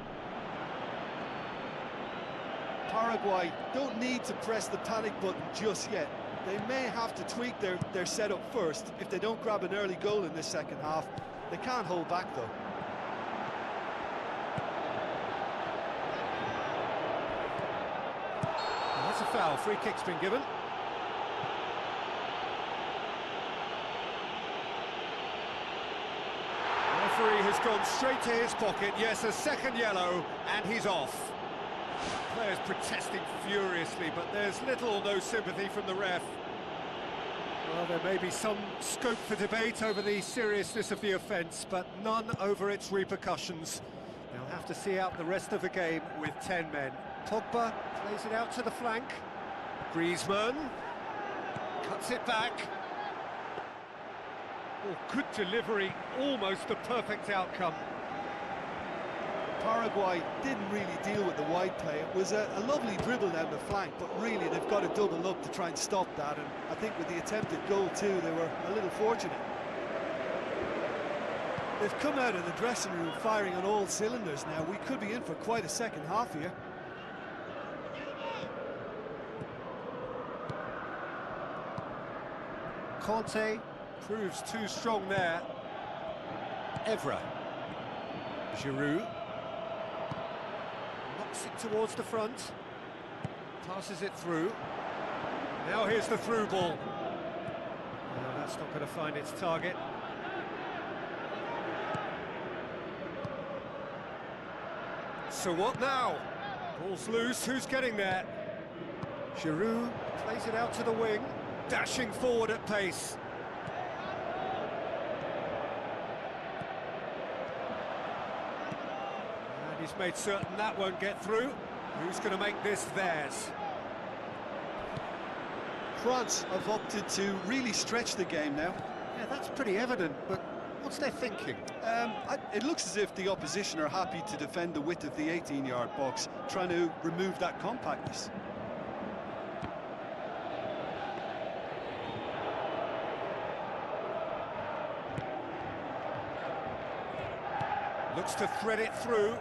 Paraguay don't need to press the panic button just yet. They may have to tweak their setup first. If they don't grab an early goal in this second half, they can't hold back though. That's a foul, free kick's been given. The referee has has gone straight to his pocket. Yes, a second yellow, and he's off. Players protesting furiously, but there's little or no sympathy from the ref. Well, there may be some scope for debate over the seriousness of the offence, but none over its repercussions. They'll have to see out the rest of the game with 10 men. Pogba plays it out to the flank. Griezmann cuts it back. Oh, good delivery, almost the perfect outcome. Paraguay didn't really deal with the wide play. It was a lovely dribble down the flank, but really they've got to double up to try and stop that, and I think with the attempted goal too, they were a little fortunate. They've come out of the dressing room firing on all cylinders now. We could be in for quite a second half here. Conte proves too strong there. Evra. Giroud. Knocks it towards the front. Passes it through. Now here's the through ball. No, that's not going to find its target. So what now? Ball's loose, who's getting there? Giroud plays it out to the wing, dashing forward at pace. And he's made certain that won't get through. Who's going to make this theirs? France have opted to really stretch the game now. Yeah, that's pretty evident, but what's their thinking? It looks as if the opposition are happy to defend the width of the 18-yard box, trying to remove that compactness. Looks to thread it through.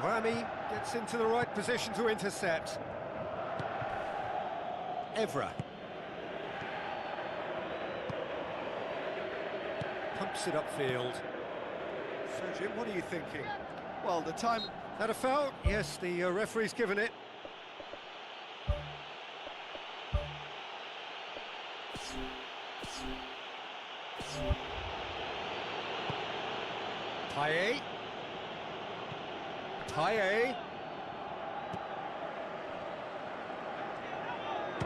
Rami gets into the right position to intercept. Evra. Pumps it upfield. So, Jim, what are you thinking? Well, the time... That a foul? Yes, the referee's given it. Payet. Payet.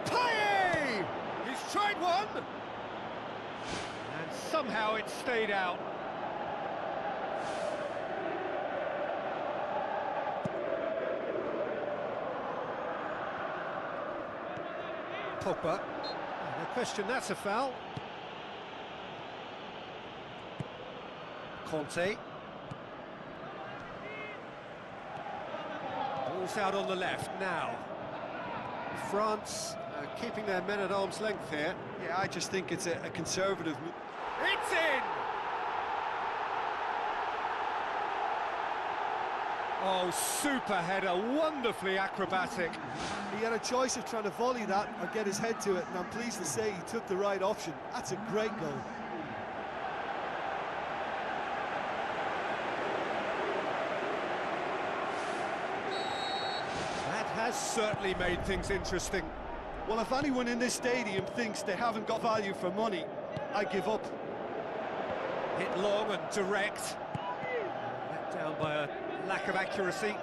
Payet! He's tried one! And somehow it stayed out. Pogba. No question, that's a foul. Conte. Ball's out on the left now. France keeping their men at arm's length here. Yeah, I just think it's a conservative move. It's in! Oh, super header, wonderfully acrobatic. He had a choice of trying to volley that or get his head to it, and I'm pleased to say he took the right option. That's a great goal. That has certainly made things interesting. Well, if anyone in this stadium thinks they haven't got value for money, I give up. Hit long and direct. Let down by a lack of accuracy.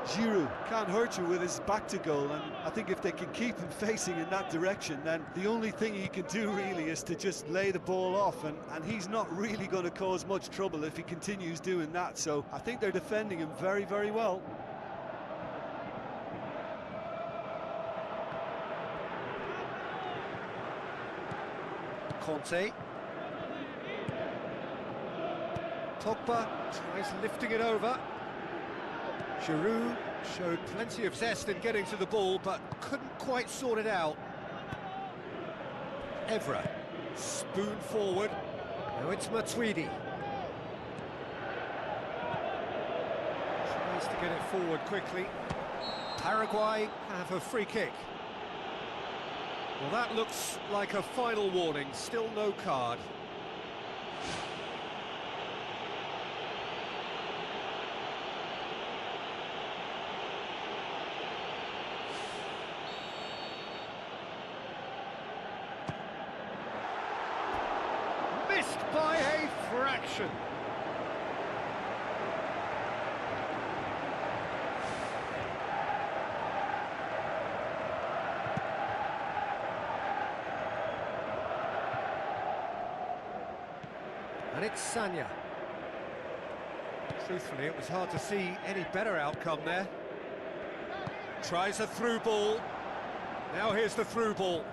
Giroud can't hurt you with his back to goal, and I think if they can keep him facing in that direction, then the only thing he can do really is to just lay the ball off, and he's not really going to cause much trouble if he continues doing that, so I think they're defending him very, very well. Conte. Pogba tries lifting it over. Giroud showed plenty of zest in getting to the ball, but couldn't quite sort it out. Evra, spoon forward. Now it's Matuidi. Tries to get it forward quickly. Paraguay have a free kick. Well, that looks like a final warning, still no card. Missed by reaction. And it's Sanya. Truthfully, it was hard to see any better outcome there. Tries a through ball. Now here's the through ball.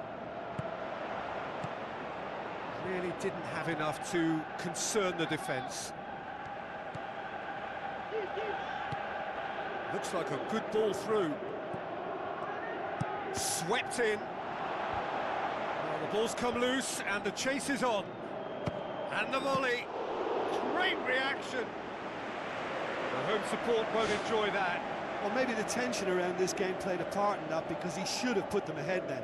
Really didn't have enough to concern the defence. Looks like a good ball through. Swept in. Well, the ball's come loose and the chase is on. And the volley. Great reaction. The home support won't enjoy that. Well, maybe the tension around this game played a part in that, because he should have put them ahead then.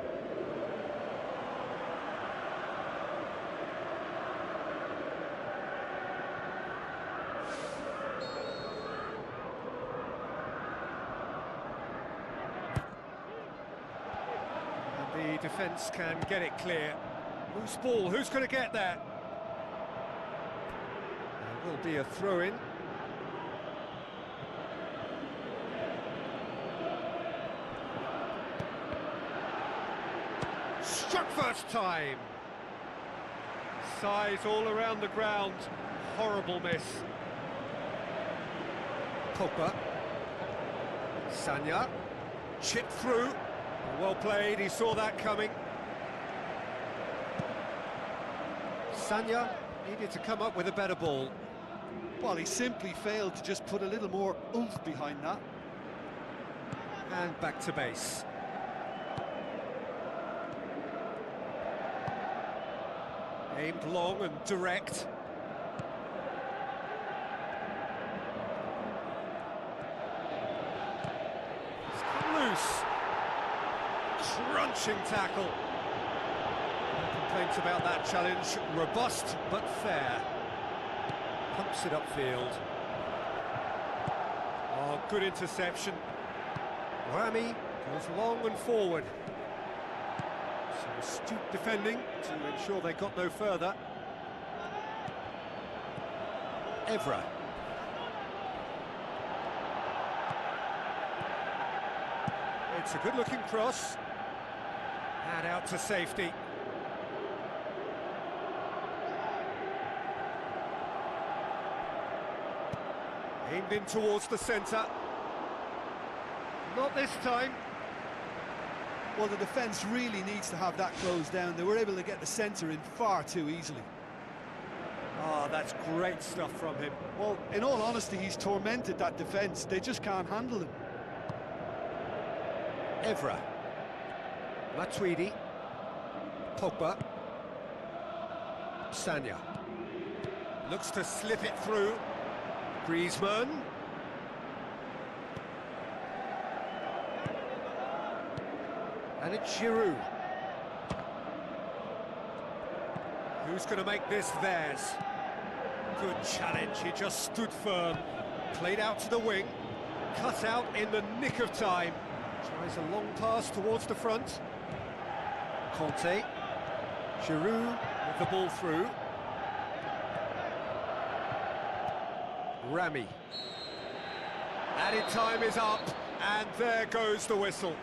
And the defence can get it clear. Loose ball, who's going to get that? There will be a throw-in. Struck first time. Size all around the ground. Horrible miss. Pogba. Sanya. Chipped through. Well played, he saw that coming. Sanya needed to come up with a better ball. Well, he simply failed to just put a little more oomph behind that. And back to base. Aimed long and direct. It's come loose. Crunching tackle. No complaints about that challenge. Robust but fair. Pumps it upfield. Oh, good interception. Rami goes long and forward. Some astute defending to ensure they got no further. Evra. It's a good-looking cross. And out to safety. Aimed in towards the centre. Not this time. Well, the defence really needs to have that closed down. They were able to get the centre in far too easily. Oh, that's great stuff from him. Well, in all honesty, he's tormented that defence. They just can't handle him. Evra. Matuidi. Pogba. Sanya. Looks to slip it through. Griezmann. And it's Giroud. Who's going to make this theirs? Good challenge, he just stood firm. Played out to the wing. Cut out in the nick of time. Tries a long pass towards the front. Conte. Giroud with the ball through. Rami. Added time is up, and there goes the whistle.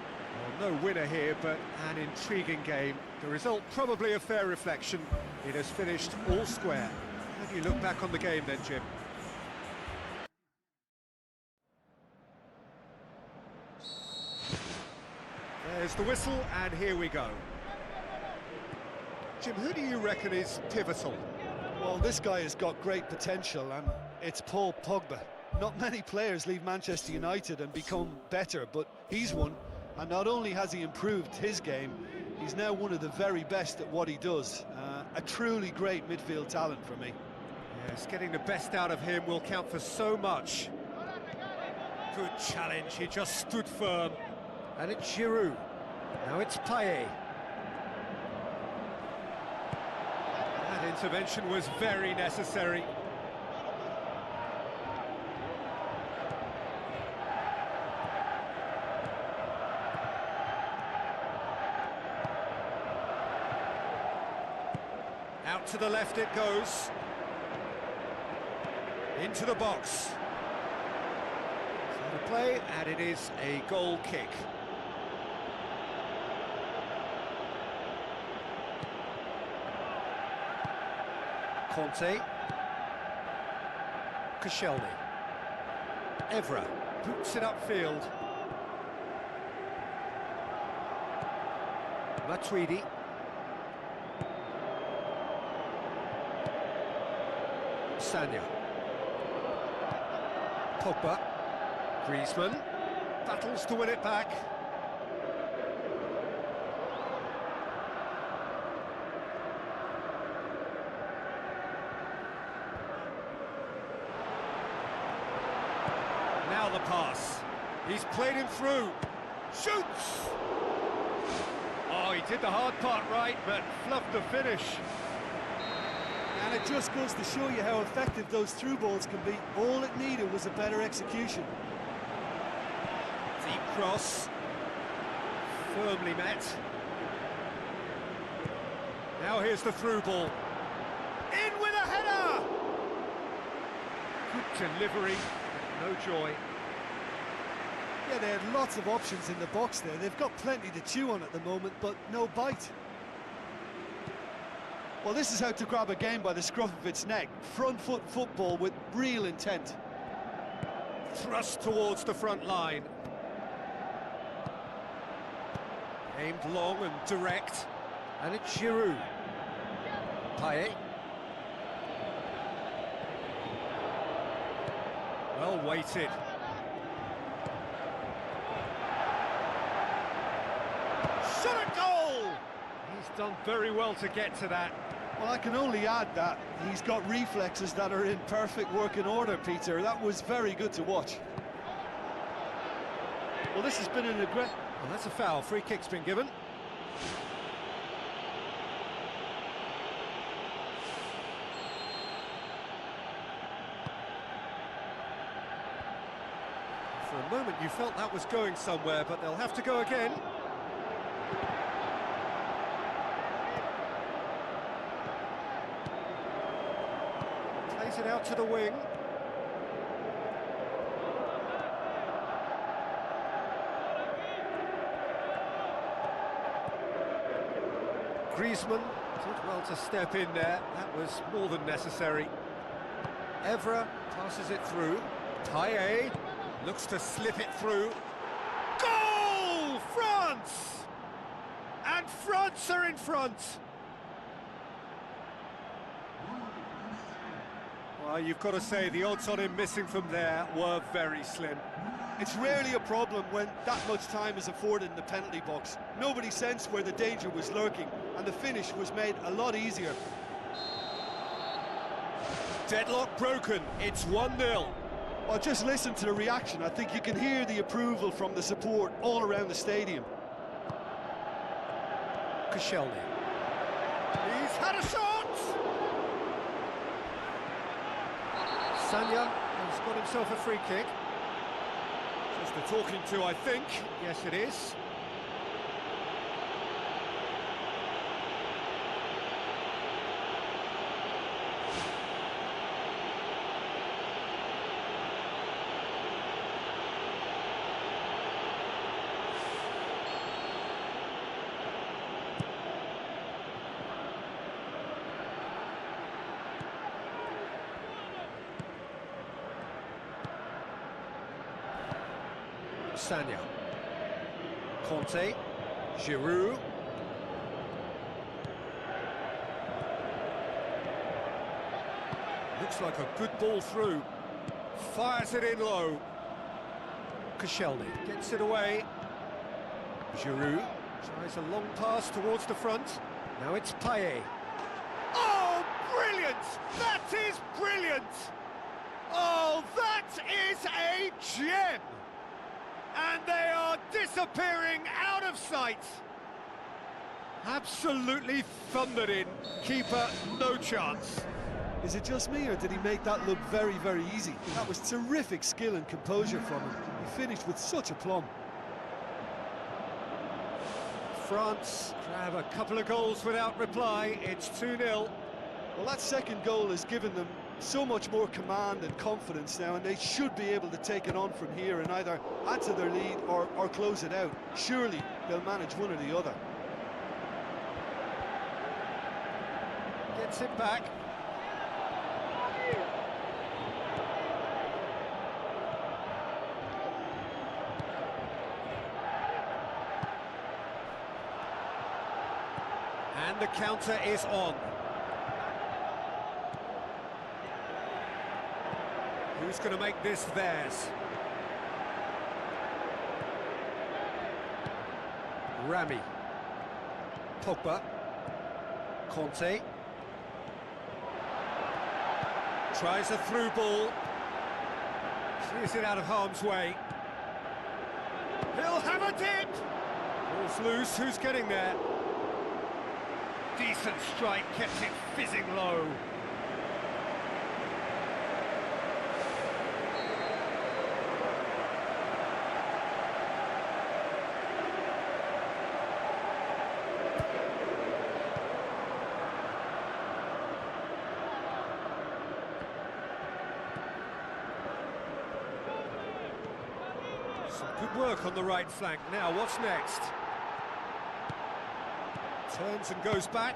Well, no winner here, but an intriguing game. The result probably a fair reflection. It has finished all square. How do you look back on the game then, Jim? There's the whistle, and here we go. Jim, who do you reckon is pivotal? Well, this guy has got great potential, and it's Paul Pogba. Not many players leave Manchester United and become better, but he's one. And not only has he improved his game, he's now one of the very best at what he does. A truly great midfield talent for me. Yes, getting the best out of him will count for so much. Good challenge, he just stood firm. And it's Giroud. Now it's Payet. That intervention was very necessary. Out to the left it goes. Into the box. So the play, and it is a goal kick. Conte. Koscielny. Evra boots it upfield. Matuidi. Sanya. Pogba. Griezmann. Battles to win it back. Now the pass. He's played him through. Shoots! Oh, he did the hard part right, but fluffed the finish. And it just goes to show you how effective those through balls can be. All it needed was a better execution. Deep cross. Firmly met. Now here's the through ball. In with a header! Good delivery, no joy. Yeah, they had lots of options in the box there. They've got plenty to chew on at the moment, but no bite. Well, this is how to grab a game by the scruff of its neck. Front foot football with real intent. Thrust towards the front line. Aimed long and direct. And it's Giroud. Payet. Well weighted. Shot a goal! He's done very well to get to that. Well, I can only add that he's got reflexes that are in perfect working order, Peter. That was very good to watch. Well, this has been an aggressive... Well, that's a foul. Free kick's been given. For a moment you felt that was going somewhere, but they'll have to go again. Plays it out to the wing. Griezmann did well to step in there. That was more than necessary. Evra passes it through. Payet looks to slip it through. Goal! France! And France are in front. Well, you've got to say the odds on him missing from there were very slim. It's rarely a problem when that much time is afforded in the penalty box. Nobody sensed where the danger was lurking, and the finish was made a lot easier. Deadlock broken, it's 1-0. Well, just listen to the reaction. I think you can hear the approval from the support all around the stadium. Koscielny. He's had a shot! Sanya has got himself a free kick. Just the talking to, I think. Yes, it is. Sanya. Conte. Giroud. Looks like a good ball through. Fires it in low. Koscielny gets it away. Giroud tries a long pass towards the front. Now it's Payet. Oh, brilliant! That is brilliant! Oh, that is a gem! And they are disappearing out of sight. Absolutely thundered in. Keeper, no chance. Is it just me, or did he make that look very, very easy? That was terrific skill and composure from him. He finished with such aplomb. France grab a couple of goals without reply. It's 2-0. Well, that second goal has given them so much more command and confidence now, and they should be able to take it on from here and either add to their lead or close it out. Surely they'll manage one or the other. Gets it back. And the counter is on. Who's going to make this theirs? Rami. Pogba. Conte. Tries a through ball. Clears it out of harm's way. He'll have a dip! Ball's loose, who's getting there? Decent strike, kept it fizzing low. Some good work on the right flank. Now, what's next? Turns and goes back.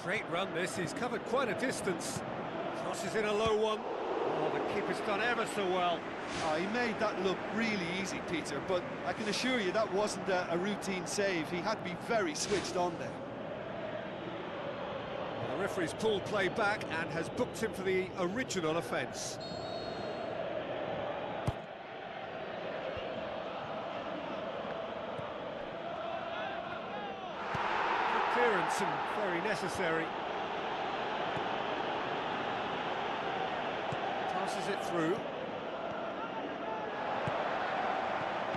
Great run this, he's covered quite a distance. Crosses in a low one. Oh, the keeper's done ever so well. Oh, he made that look really easy, Peter, but I can assure you that wasn't a routine save. He had to be very switched on there. Well, the referee's pulled play back and has booked him for the original offence. Clearance and very necessary. Passes it through.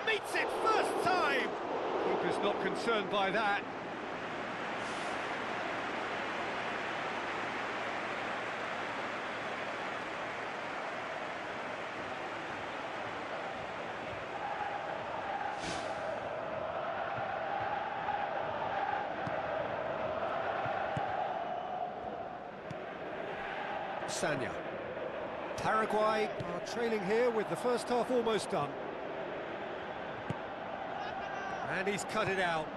Meets it first time! Keeper's not concerned by that. Sanya. Paraguay are trailing here with the first half almost done. And he's cut it out.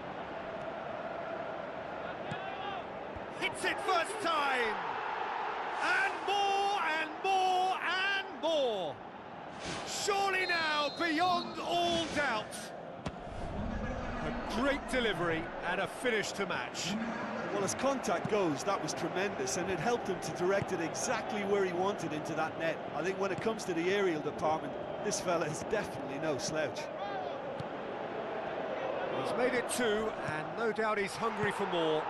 Hits it first time! And more, and more, and more! Surely now, beyond all doubt. A great delivery and a finish to match. Well, as contact goes, that was tremendous, and it helped him to direct it exactly where he wanted into that net. I think when it comes to the aerial department, this fella is definitely no slouch. He's made it 2, and no doubt he's hungry for more.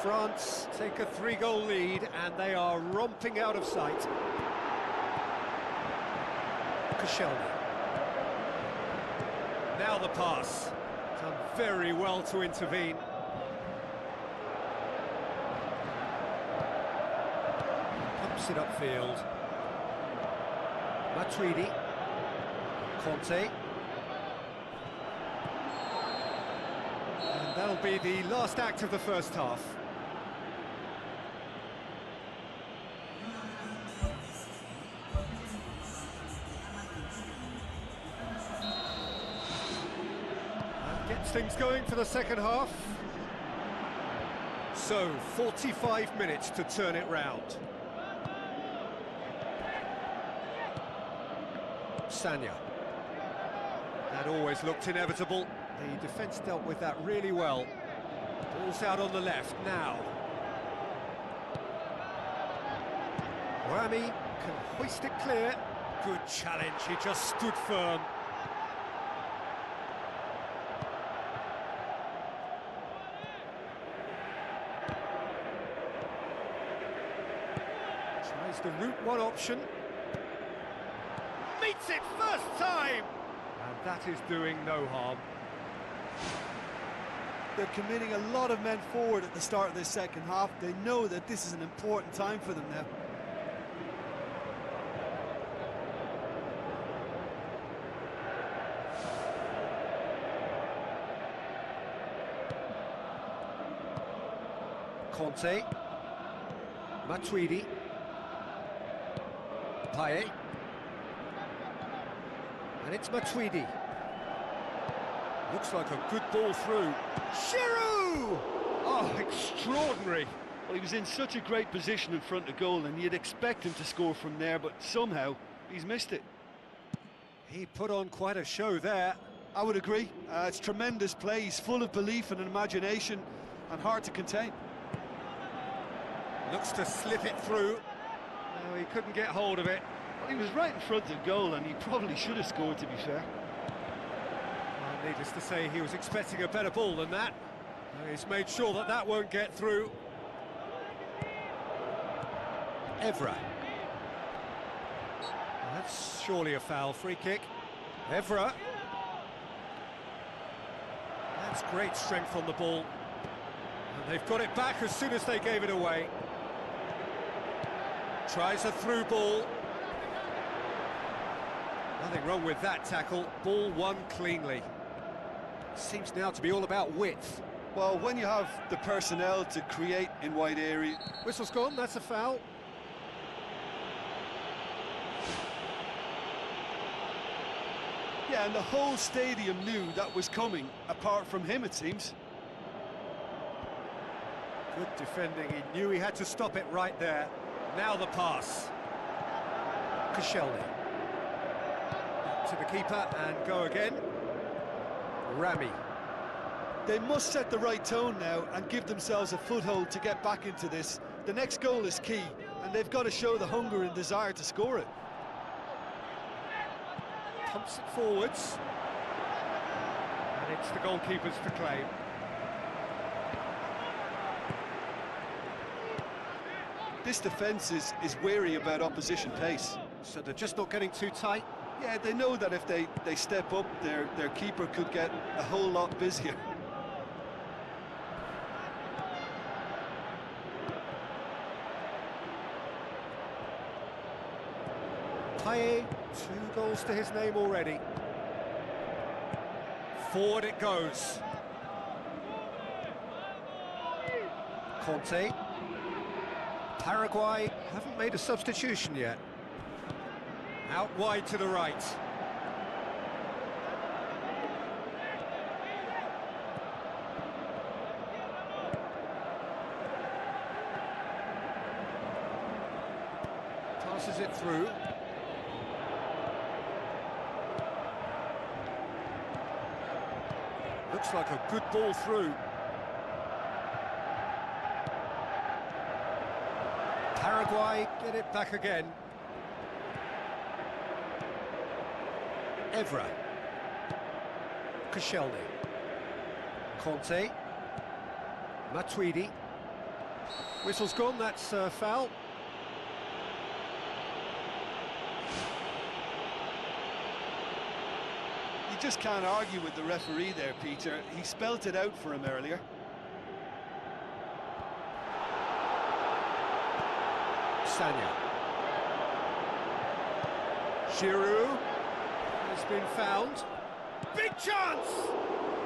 France take a 3-goal lead, and they are romping out of sight. Koscielny. Now the pass. Done very well to intervene. Pumps it upfield. Matuidi. Conte. And that'll be the last act of the first half. Gets things going for the second half. So, 45 minutes to turn it round. Sanya. That always looked inevitable. The defence dealt with that really well. Ball's out on the left now. Rami can hoist it clear. Good challenge, he just stood firm. Tries the route one option. Meets it first time! And that is doing no harm. They're committing a lot of men forward at the start of this second half. They know that this is an important time for them now. Conte. Matuidi. Payet. And it's Matuidi. Looks like a good ball through. Giroud! Oh, extraordinary. Well, he was in such a great position in front of goal, and you'd expect him to score from there, but somehow he's missed it. He put on quite a show there. I would agree. It's tremendous play. He's full of belief and imagination and hard to contain. Looks to slip it through. No, he couldn't get hold of it. Well, he was right in front of goal, and he probably should have scored, to be fair. Well, needless to say, he was expecting a better ball than that. He's made sure that that won't get through. Evra. That's surely a foul. Free kick. Evra. That's great strength on the ball. And they've got it back as soon as they gave it away. Tries a through ball. Nothing wrong with that tackle. Ball won cleanly. Seems now to be all about width. Well, when you have the personnel to create in wide area... Whistle's gone, that's a foul. Yeah, and the whole stadium knew that was coming, apart from him, it seems. Good defending, he knew he had to stop it right there. Now the pass. Koscielny. Back to the keeper and go again. Rami. They must set the right tone now and give themselves a foothold to get back into this. The next goal is key, and they've got to show the hunger and desire to score it. Pumps it forwards. And it's the goalkeepers to claim. This defence is wary about opposition pace. So they're just not getting too tight. Yeah, they know that if they step up, their keeper could get a whole lot busier. Payet, 2 goals to his name already. Forward it goes. Conte. Paraguay haven't made a substitution yet. Out wide to the right. Passes it through. Looks like a good ball through. Paraguay get it back again. Evra. Koscielny. Conte. Matuidi. Whistle's gone, that's a foul. You just can't argue with the referee there, Peter. He spelt it out for him earlier. Sanya. Giroud has been found. Big chance!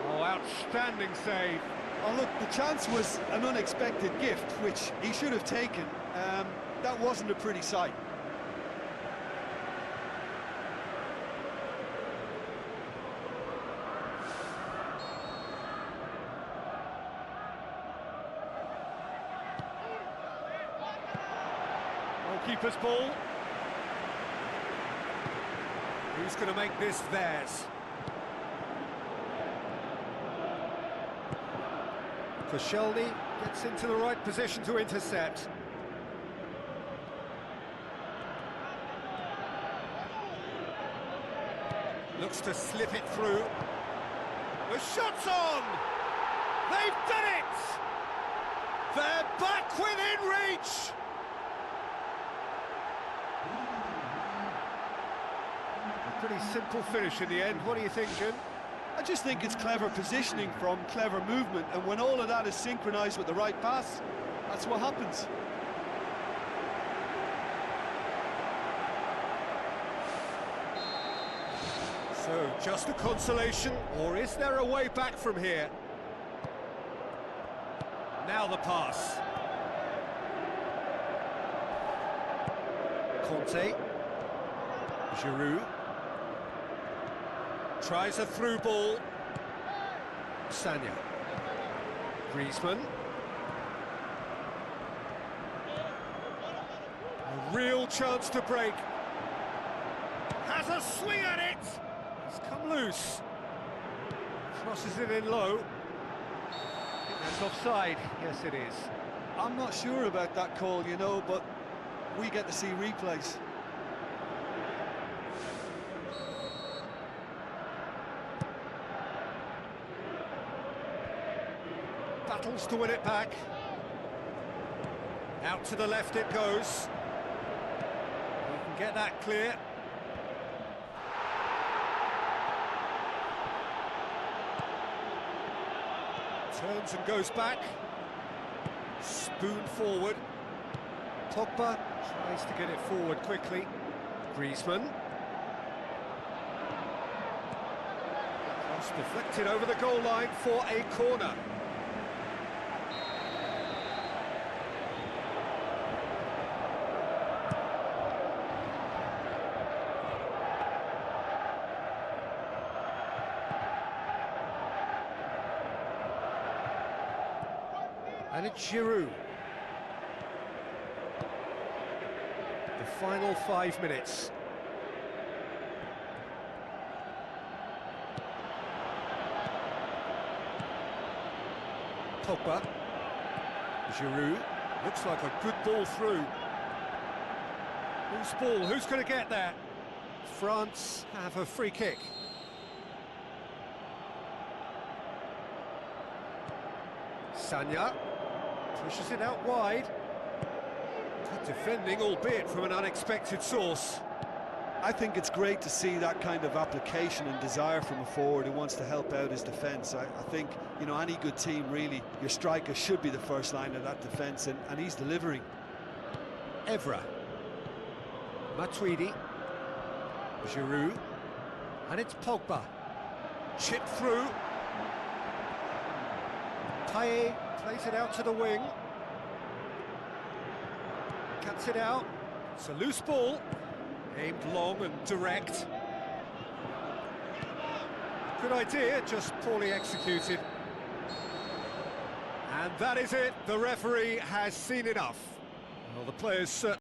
Oh, outstanding save. Oh, look, the chance was an unexpected gift, which he should have taken. That wasn't a pretty sight. Keeper's ball. Who's going to make this theirs? Koscielny gets into the right position to intercept. Looks to slip it through. The shot's on! They've done it! They're back within reach! Pretty simple finish in the end. What do you think, Jim? I just think it's clever positioning from clever movement, and when all of that is synchronised with the right pass, that's what happens. So, just a consolation, or is there a way back from here? Now the pass. Conte. Giroud. Tries a through ball. Sanya. Griezmann. A real chance to break. Has a swing at it. It's come loose. Crosses it in low. I think that's offside. Yes, it is. I'm not sure about that call, you know, but we get to see replays. Battles to win it back. Out to the left it goes. We can get that clear. Turns and goes back. Spoon forward. Pogba tries to get it forward quickly. Griezmann. Cross deflected over the goal line for a corner. And it's Giroud. The final 5 minutes. Pogba. Giroud. Looks like a good ball through. Whose ball? Who's going to get there? France have a free kick. Sanya. Pushes it out wide. Good defending, albeit from an unexpected source. I think it's great to see that kind of application and desire from a forward who wants to help out his defence. I think, you know, any good team, really, your striker should be the first line of that defence, and he's delivering. Evra. Matuidi. Giroud. And it's Pogba. Chip through. Taye plays it out to the wing. Cuts it out. It's a loose ball. Aimed long and direct. Good idea, just poorly executed. And that is it. The referee has seen enough. Well, the players certainly